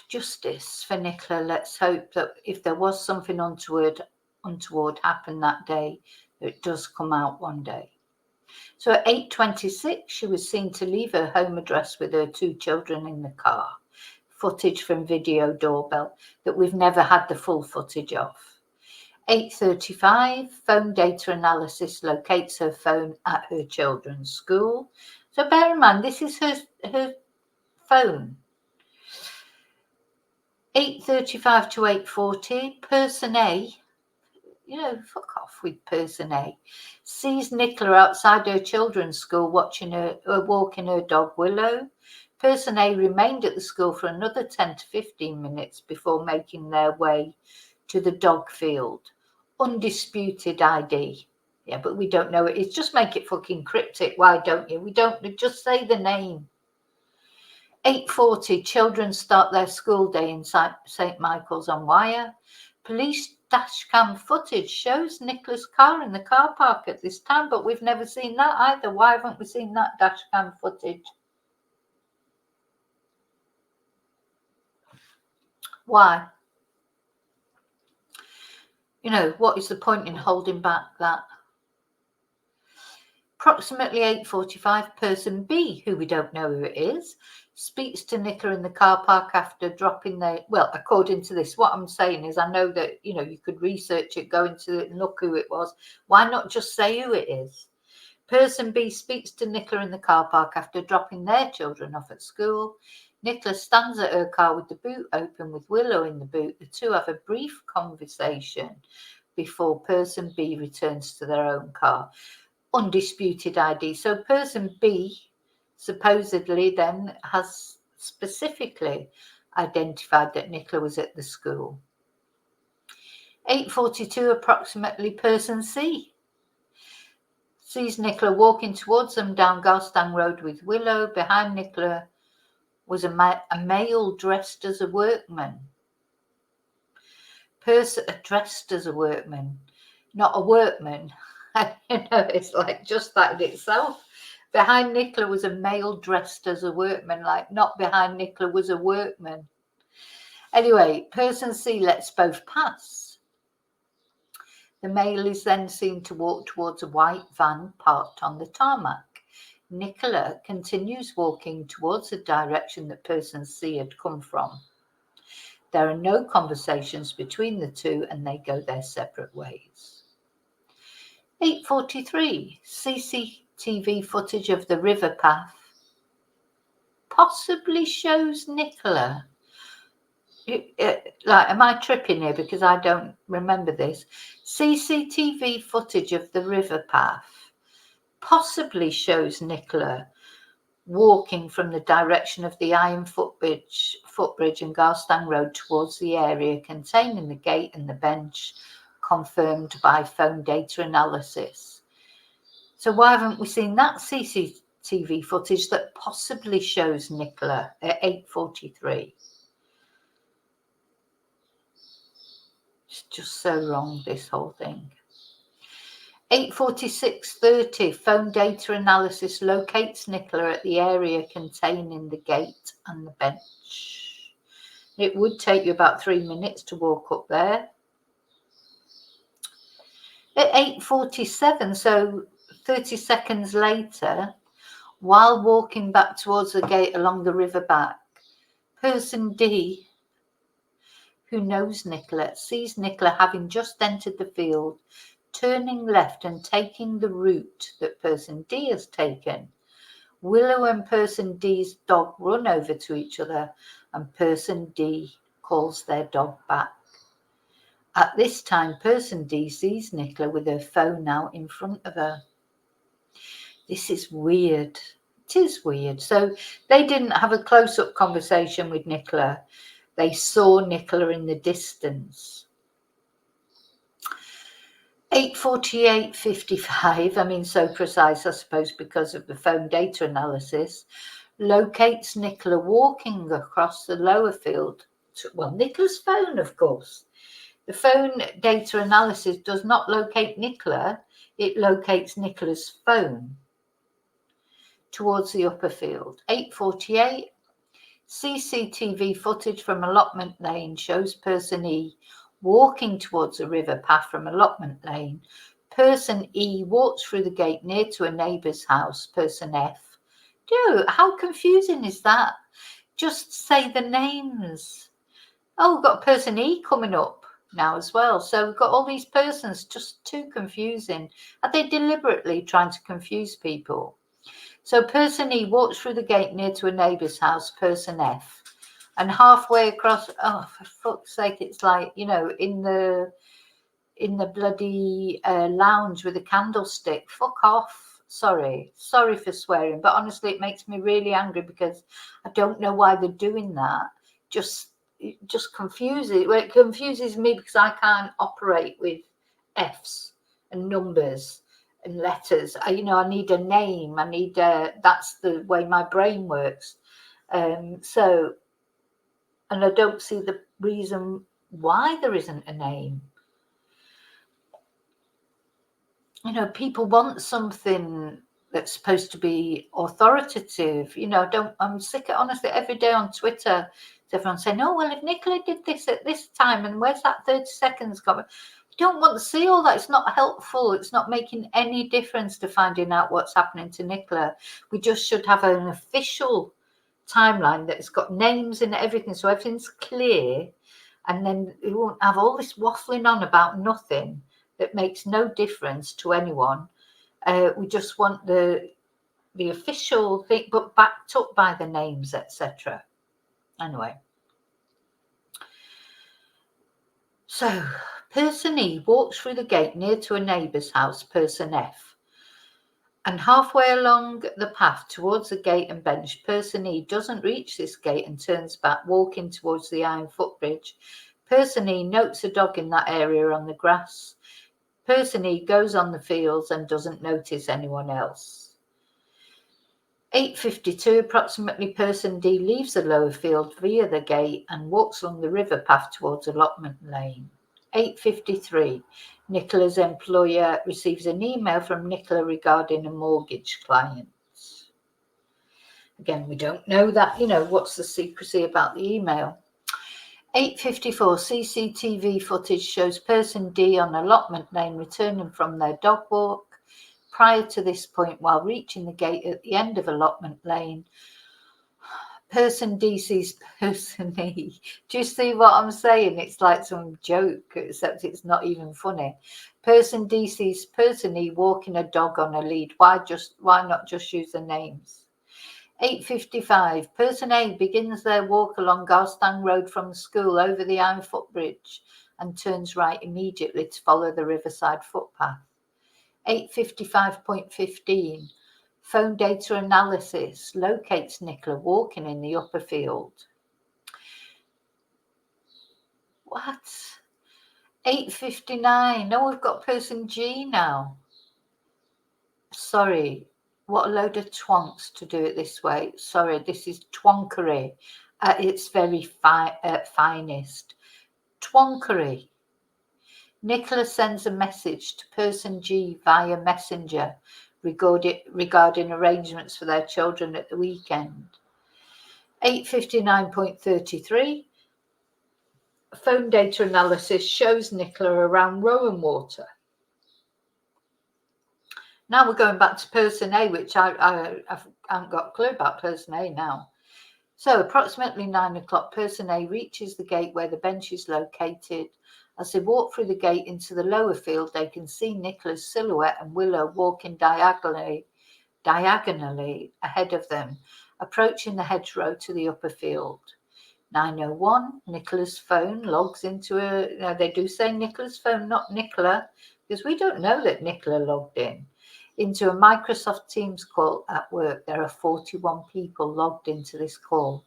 Speaker 1: Justice for Nicola. Let's hope that if there was something untoward happen that day, it does come out one day. So at 8:26, she was seen to leave her home address with her 2 children in the car. Footage from video doorbell that we've never had the full footage of. 8:35, phone data analysis locates her phone at her children's school. So bear in mind, this is her phone. 8:35 to 8:40, person A, you know, fuck off with person A, sees Nicola outside her children's school walking her dog Willow. Person A remained at the school for another 10 to 15 minutes before making their way to the dog field. Undisputed ID. Yeah, but we don't know it. It's just make it fucking cryptic. Why don't you? We don't just say the name. 8:40, children start their school day in St. Michael's on Wyre. Police dashcam footage shows Nicola's car in the car park at this time, but we've never seen that either. Why haven't we seen that dashcam footage? Why? You know, what is the point in holding back that? Approximately 8:45, person B, who we don't know who it is, speaks to Nicola in the car park after dropping their, well, according to this, what I'm saying is, I know that, you know, you could research it, go into it and look who it was. Why not just say who it is? Person B speaks to Nicola in the car park after dropping their children off at school. Nicola stands at her car with the boot open with Willow in the boot. The two have a brief conversation before person B returns to their own car. Undisputed ID. So person B supposedly then has specifically identified that Nicola was at the school. 8:42, approximately, person C sees Nicola walking towards them down Garstang Road with Willow. Behind Nicola was a male dressed as a workman. Person dressed as a workman, not a workman. You know, it's like just that in itself. Behind Nicola was a male dressed as a workman, like not behind Nicola was a workman. Anyway, person C lets both pass. The male is then seen to walk towards a white van parked on the tarmac. Nicola continues walking towards the direction that person C had come from. There are no conversations between the two and they go their separate ways. 8:43, CCTV footage of the river path possibly shows Nicola. Like, am I tripping here? Because I don't remember this. CCTV footage of the river path possibly shows Nicola walking from the direction of the iron footbridge and Garstang Road towards the area containing the gate and the bench, confirmed by phone data analysis. So why haven't we seen that CCTV footage that possibly shows Nicola at 8:43? It's just so wrong, this whole thing. 8:46:30, phone data analysis locates Nicola at the area containing the gate and the bench. It would take you about 3 minutes to walk up there. At 8:47, so 30 seconds later, while walking back towards the gate along the river back, person D, who knows Nicola, sees Nicola having just entered the field, turning left and taking the route that person D has taken. Willow and person D's dog run over to each other, and person D calls their dog back. At this time, person D sees Nicola with her phone out in front of her. This is weird. It is weird. So they didn't have a close-up conversation with Nicola. They saw Nicola in the distance. 8:48:55, I mean, so precise, I suppose, because of the phone data analysis, locates Nicola walking across the lower field. Well, Nicola's phone, of course. The phone data analysis does not locate Nicola, it locates Nicola's phone towards the upper field. 8:48, CCTV footage from allotment lane shows person E walking towards a river path from allotment lane. Person E walks through the gate near to a neighbour's house, person F. Dude, how confusing is that? Just say the names. Oh, we've got person E coming up now as well. So we've got all these persons, just too confusing. Are they deliberately trying to confuse people? So person E walks through the gate near to a neighbour's house, person F. And halfway across, oh, for fuck's sake, it's like, you know, in the bloody lounge with a candlestick. Fuck off. Sorry for swearing, but honestly, it makes me really angry because I don't know why they're doing that. It just confuses. Well, it confuses me because I can't operate with F's and numbers and letters. I need a name. That's the way my brain works. So, and I don't see the reason why there isn't a name. You know, people want something that's supposed to be authoritative. You know, I'm sick of, honestly, every day on Twitter, everyone's saying, oh, well, if Nicola did this at this time, and where's that 30 seconds gone? You don't want to see all that. It's not helpful. It's not making any difference to finding out what's happening to Nicola. We just should have an official timeline that's got names and everything, so everything's clear, and then we won't have all this waffling on about nothing that makes no difference to anyone. We just want the official thing, but backed up by the names, etc. Anyway, so person E walks through the gate near to a neighbour's house, person F, and halfway along the path towards the gate and bench, person E doesn't reach this gate and turns back, walking towards the iron footbridge. Person E notes a dog in that area on the grass. Person E goes on the fields and doesn't notice anyone else. 8:52, approximately, person D leaves the lower field via the gate and walks along the river path towards allotment lane. 8:53, Nicola's employer receives an email from Nicola regarding a mortgage client. Again, we don't know that, what's the secrecy about the email. 8:54, CCTV footage shows person D on allotment lane returning from their dog walk. Prior to this point, while reaching the gate at the end of allotment lane, person D sees person E. Do you see what I'm saying? It's like some joke, except it's not even funny. Person D sees person E walking a dog on a lead. Why not just use the names? 8:55, person A begins their walk along Garstang Road from the school over the iron footbridge and turns right immediately to follow the riverside footpath. 8:55.15, phone data analysis locates Nicola walking in the upper field. What? 8:59, no, we've got person G now. Sorry, what a load of twonks to do it this way. Sorry, this is twonkery at its very finest. Twonkery. Nicola sends a message to person G via messenger regarding arrangements for their children at the weekend. 8:59.33. Phone data analysis shows Nicola around Rowan Water. Now we're going back to person A, which I haven't got a clue about person A now. So approximately 9 o'clock, person A reaches the gate where the bench is located. As they walk through the gate into the lower field, they can see Nicola's silhouette and Willow walking diagonally ahead of them, approaching the hedgerow to the upper field. 9:01, Nicola's phone logs into they do say Nicola's phone, not Nicola, because we don't know that Nicola logged into a Microsoft Teams call at work. There are 41 people logged into this call.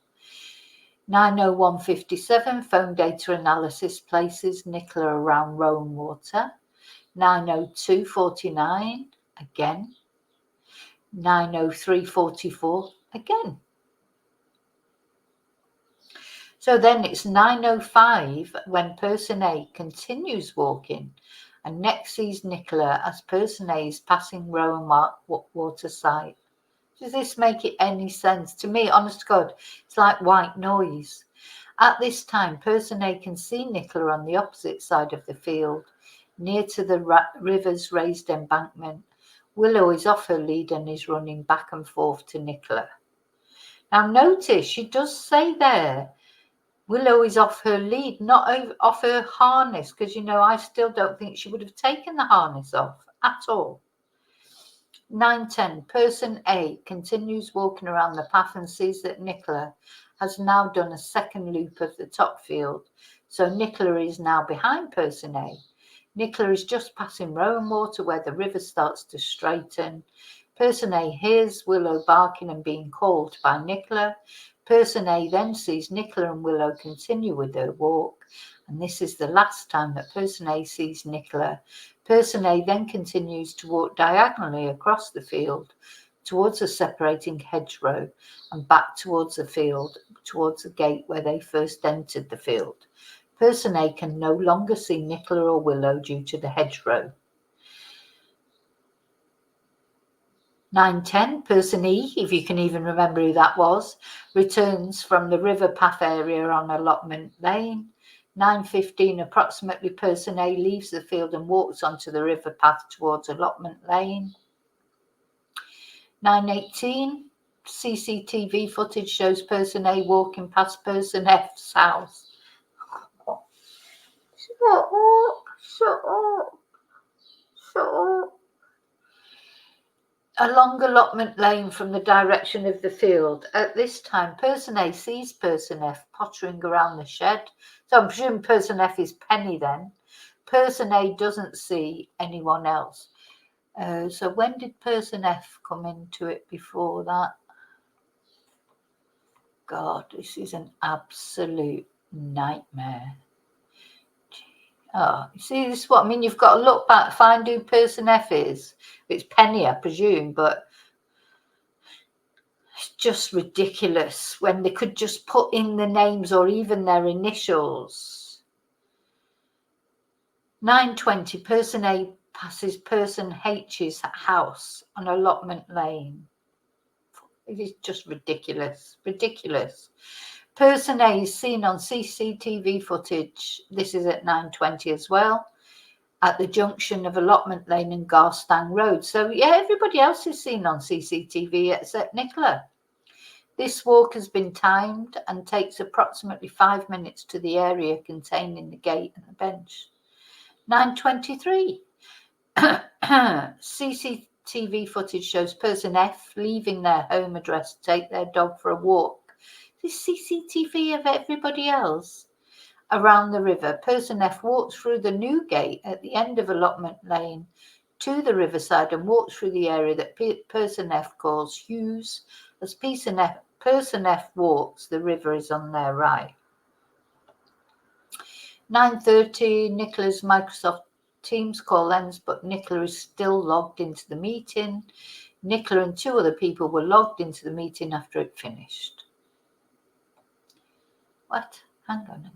Speaker 1: 9:01:57, phone data analysis places Nicola around Rowan Water. 9:02:49, again. 9:03:44, again. So then it's 9:05 when person A continues walking and next sees Nicola as person A is passing Rowan Water site. Does this make it any sense? To me, honest to God, it's like white noise. At this time, person A can see Nicola on the opposite side of the field, near to the river's raised embankment. Willow is off her lead and is running back and forth to Nicola. Now notice, she does say there, Willow is off her lead, not off her harness, because, I still don't think she would have taken the harness off at all. 9:10, person A continues walking around the path and sees that Nicola has now done a second loop of the top field. So Nicola is now behind person A. Nicola is just passing Rowan Water where the river starts to straighten. Person A hears Willow barking and being called by Nicola. Person A then sees Nicola and Willow continue with their walk, and this is the last time that person A sees Nicola. Person A then continues to walk diagonally across the field towards a separating hedgerow and back towards the field, towards the gate where they first entered the field. Person A can no longer see Nicola or Willow due to the hedgerow. 9:10, person E, if you can even remember who that was, returns from the river path area on allotment lane. 9:15, approximately, person A leaves the field and walks onto the river path towards allotment lane. 9:18, CCTV footage shows person A walking past person F's house. Shut up, shut up, shut up. Along allotment lane from the direction of the field. At this time, person A sees person F pottering around the shed. So I'm presuming person F is Penny then. Person A doesn't see anyone else. So when did person F come into it before that? God, this is an absolute nightmare. Oh, you see, this is what I mean. You've got to look back, find who person F is. It's Penny, I presume, but it's just ridiculous when they could just put in the names or even their initials. 9:20, person A passes person H's house on allotment lane. It is just ridiculous, ridiculous. Person A is seen on CCTV footage. This is at 9:20 as well, at the junction of allotment lane and Garstang Road. So yeah, everybody else is seen on CCTV except Nicola. This walk has been timed and takes approximately 5 minutes to the area containing the gate and the bench. 9:23. CCTV footage shows person F leaving their home address to take their dog for a walk. This CCTV of everybody else around the river. Person F walks through the new gate at the end of allotment lane to the riverside and walks through the area that person F calls Hughes. As person F walks, the river is on their right. 9:30, Nicola's Microsoft Teams call ends, but Nicola is still logged into the meeting. Nicola and 2 other people were logged into the meeting after it finished. What? Hang on.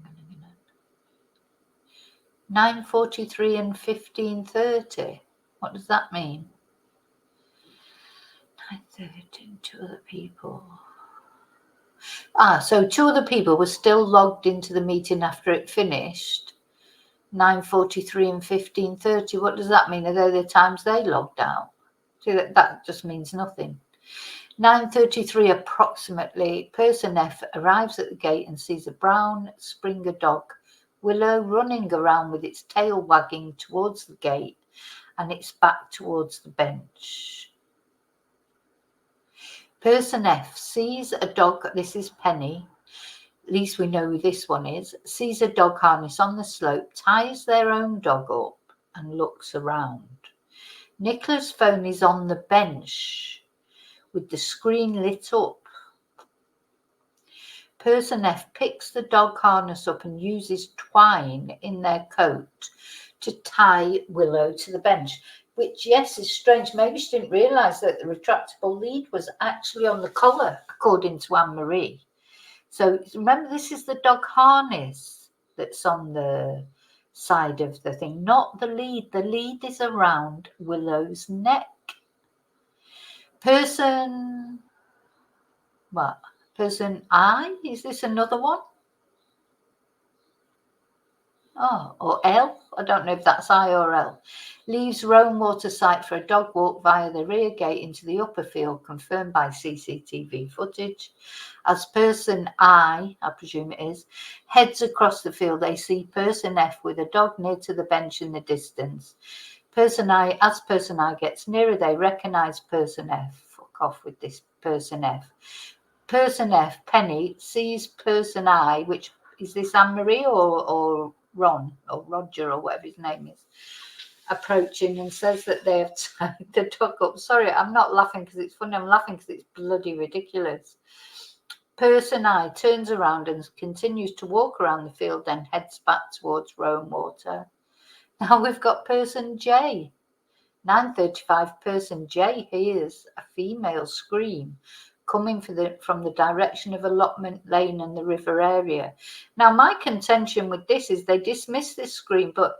Speaker 1: 9:43 and 15:30. What does that mean? 9:30 and 2 other people. So 2 other people were still logged into the meeting after it finished. 9:43 and 15:30. What does that mean? Are they the times they logged out? See, that just means nothing. 9:33 approximately, person F arrives at the gate and sees a brown Springer dog, Willow, running around with its tail wagging towards the gate and its back towards the bench. Person F sees a dog, this is Penny, at least we know who this one is, sees a dog harness on the slope, ties their own dog up and looks around. Nicola's phone is on the bench with the screen lit up. Person F picks the dog harness up and uses twine in their coat to tie Willow to the bench, which, yes, is strange. Maybe she didn't realise that the retractable lead was actually on the collar, according to Anne-Marie. So remember, this is the dog harness that's on the side of the thing, not the lead. The lead is around Willow's neck. Person I, is this another one? Or L, I don't know if that's I or L, leaves Rome Water site for a dog walk via the rear gate into the upper field, confirmed by CCTV footage. As person I presume it is, heads across the field, they see person F with a dog near to the bench in the distance. As person I gets nearer, they recognise person F. Fuck off with this person F. Person F, Penny, sees person I, which is this Anne-Marie or Ron or Roger or whatever his name is, approaching and says that they have tied the dog up. Sorry, I'm not laughing because it's funny. I'm laughing because it's bloody ridiculous. Person I turns around and continues to walk around the field, then heads back towards Rome Water. Now we've got person J. 9:35, person J hears a female scream coming from the direction of Allotment Lane and the river area. Now, my contention with this is they dismiss this scream, but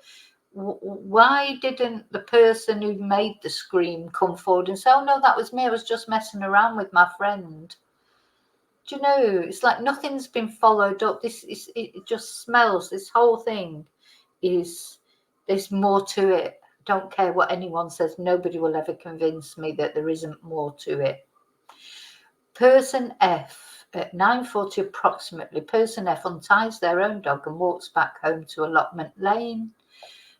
Speaker 1: why didn't the person who made the scream come forward and say, oh, no, that was me, I was just messing around with my friend? Do you know, it's like nothing's been followed up. It just smells, this whole thing there's more to it. Don't care what anyone says. Nobody will ever convince me that there isn't more to it. Person F, at 9:40 approximately, person F unties their own dog and walks back home to Allotment Lane.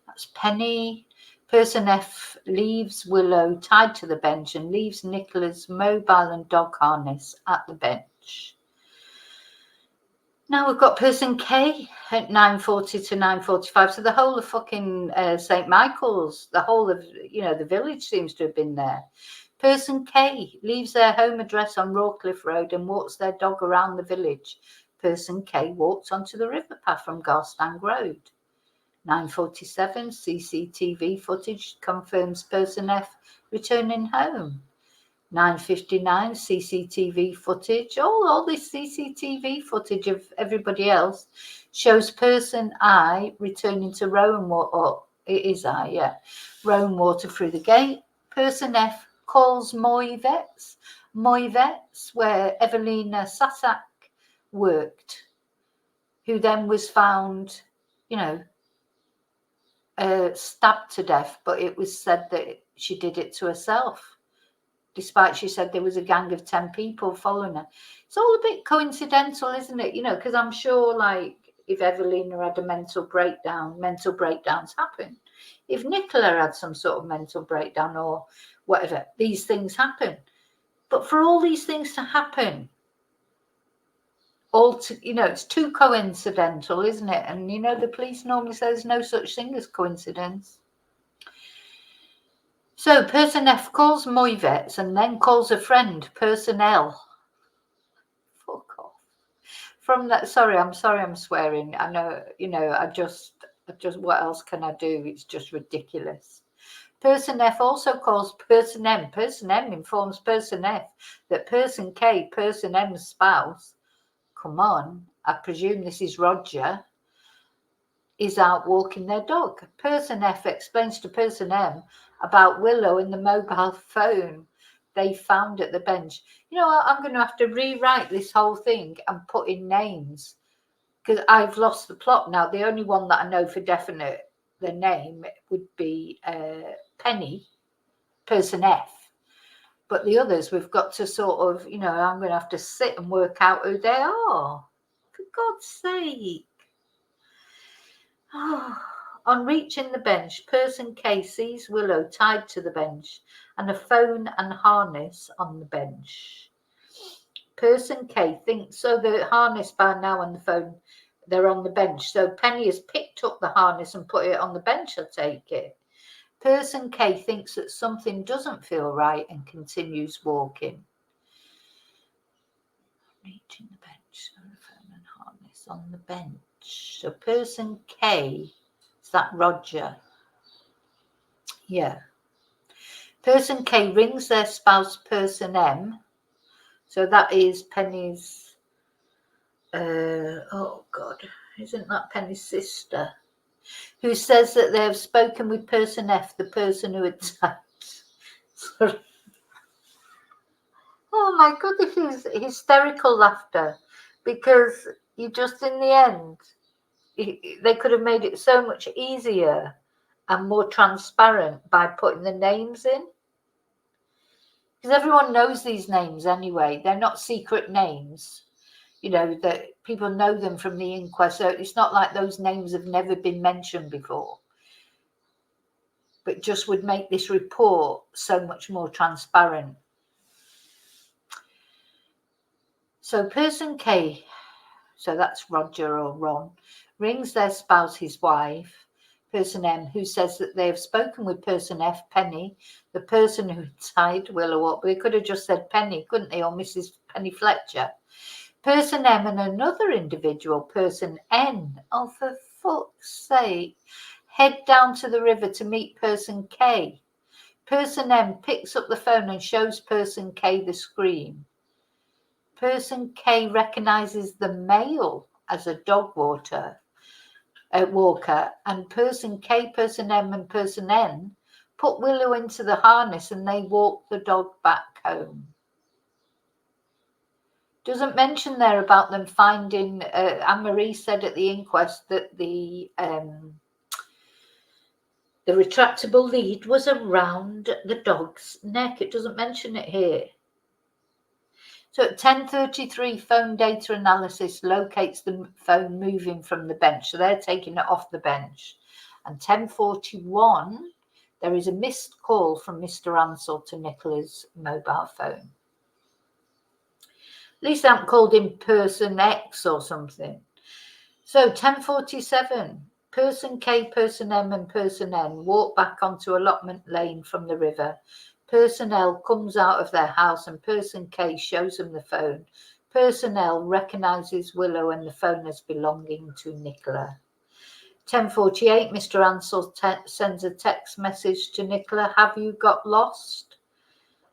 Speaker 1: That's Penny. Person F leaves Willow tied to the bench and leaves Nicola's mobile and dog harness at the bench. Now we've got person K at 9:40 to 9:45. So the whole of fucking St. Michael's, the whole of, the village seems to have been there. Person K leaves their home address on Rawcliffe Road and walks their dog around the village. Person K walks onto the river path from Garstang Road. 9:47, CCTV footage confirms person F returning home. 9:59, CCTV footage. All this CCTV footage of everybody else shows person I returning to Rome Water. It is I, yeah. Rome Water through the gate. Person F calls Moyvette's, where Evelina Sasak worked, who then was found, stabbed to death, but it was said that she did it to herself, despite she said there was a gang of 10 people following her. It's all a bit coincidental, isn't it? Because I'm sure, like, if Evelina had a mental breakdowns happen. If Nicola had some sort of mental breakdown or whatever, these things happen. But for all these things to happen, it's too coincidental, isn't it? And, the police normally say there's no such thing as coincidence. So person F calls Moyvette's and then calls a friend, person L. Fuck off. From that, sorry, I'm swearing. I know, what else can I do? It's just ridiculous. Person F also calls person M. Person M informs person F that person K, person M's spouse, come on, I presume this is Roger, is out walking their dog. Person F explains to person M about Willow and the mobile phone they found at the bench. You know what? I'm going to have to rewrite this whole thing and put in names because I've lost the plot now. The only one that I know for definite, the name would be Penny, person F. But the others, we've got to sort of, you know, I'm going to have to sit and work out who they are. For God's sake. Oh. On reaching the bench, person K sees Willow tied to the bench and a phone and harness on the bench. Person K thinks, so the harness by now and the phone, they're on the bench. So Penny has picked up the harness and put it on the bench, I take it. Person K thinks that something doesn't feel right and continues walking. Reaching the bench, phone and harness on the bench. So person K, is that Roger? Yeah. Person K rings their spouse, person M. So that is Penny's, oh God, isn't that Penny's sister? Who says that they have spoken with person F, the person who attacked. Sorry. Oh my God, this is hysterical laughter because you just, in the end, they could have made it so much easier and more transparent by putting the names in. Because everyone knows these names anyway. They're not secret names. You know, that people know them from the inquest. So it's not like those names have never been mentioned before. But just would make this report so much more transparent. So person K, so that's Roger or Ron, rings their spouse, his wife, person M, who says that they have spoken with person F, Penny, the person who tied Willow up. They could have just said Penny, couldn't they, or Mrs. Penny Fletcher. Person M and another individual, person N, oh for fuck's sake, head down to the river to meet person K. Person M picks up the phone and shows person K the screen. Person K recognises the male as a dog walker, and person K, person M and person N put Willow into the harness and they walk the dog back home. Doesn't mention there about them finding, Anne-Marie said at the inquest that the retractable lead was around the dog's neck. It doesn't mention it here. So at 10:33, phone data analysis locates the phone moving from the bench. So they're taking it off the bench. And 10:41, there is a missed call from Mr. Ansell to Nicola's mobile phone. At least they haven't called him person X or something. So 10:47, person K, person M and person N walk back onto allotment lane from the river. Person L comes out of their house and person K shows them the phone. Person L recognises Willow and the phone as belonging to Nicola. 10:48, Mr. Ansell sends a text message to Nicola. Have you got lost?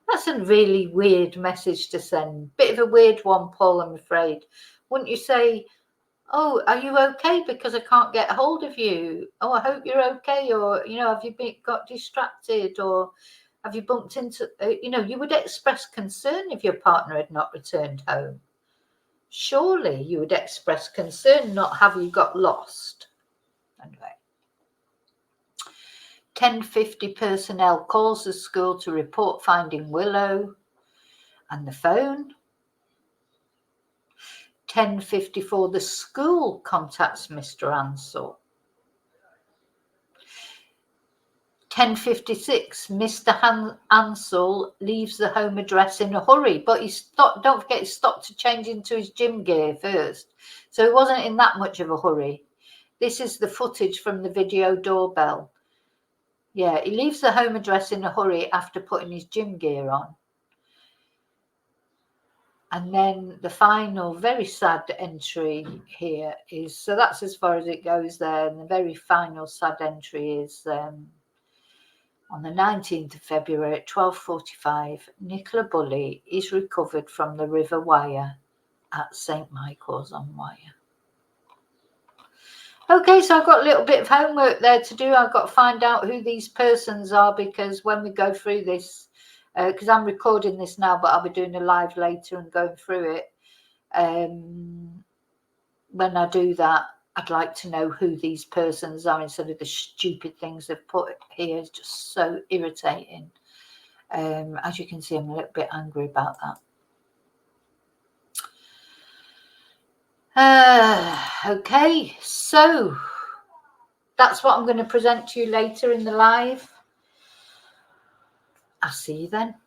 Speaker 1: That's a really weird message to send. Bit of a weird one, Paul, I'm afraid. Wouldn't you say, oh, are you okay? Because I can't get hold of you. Oh, I hope you're okay. Or, you know, have you got distracted? Or have you bumped into, you know, you would express concern if your partner had not returned home. Surely you would express concern, not have you got lost. Anyway. 10:50 personnel calls the school to report finding Willow and the phone. 10:54 the school contacts Mr. Ansell. 10:56 Mr. Ansell leaves the home address in a hurry, but don't forget he stopped to change into his gym gear first, so he wasn't in that much of a hurry. This is the footage from the video doorbell. Yeah, he leaves the home address in a hurry after putting his gym gear on. And then the final, very sad entry here is, so that's as far as it goes there. And the very final sad entry is on the 19th of February at 12:45, Nicola Bulley is recovered from the River Wyre at St. Michael's on Wyre. Okay, so I've got a little bit of homework there to do. I've got to find out who these persons are, because when we go through this, because I'm recording this now, but I'll be doing a live later and going through it. When I do that, I'd like to know who these persons are instead of the stupid things they've put here. It's just so irritating. As you can see, I'm a little bit angry about that. Okay, so that's what I'm going to present to you later in the live. I'll see you then.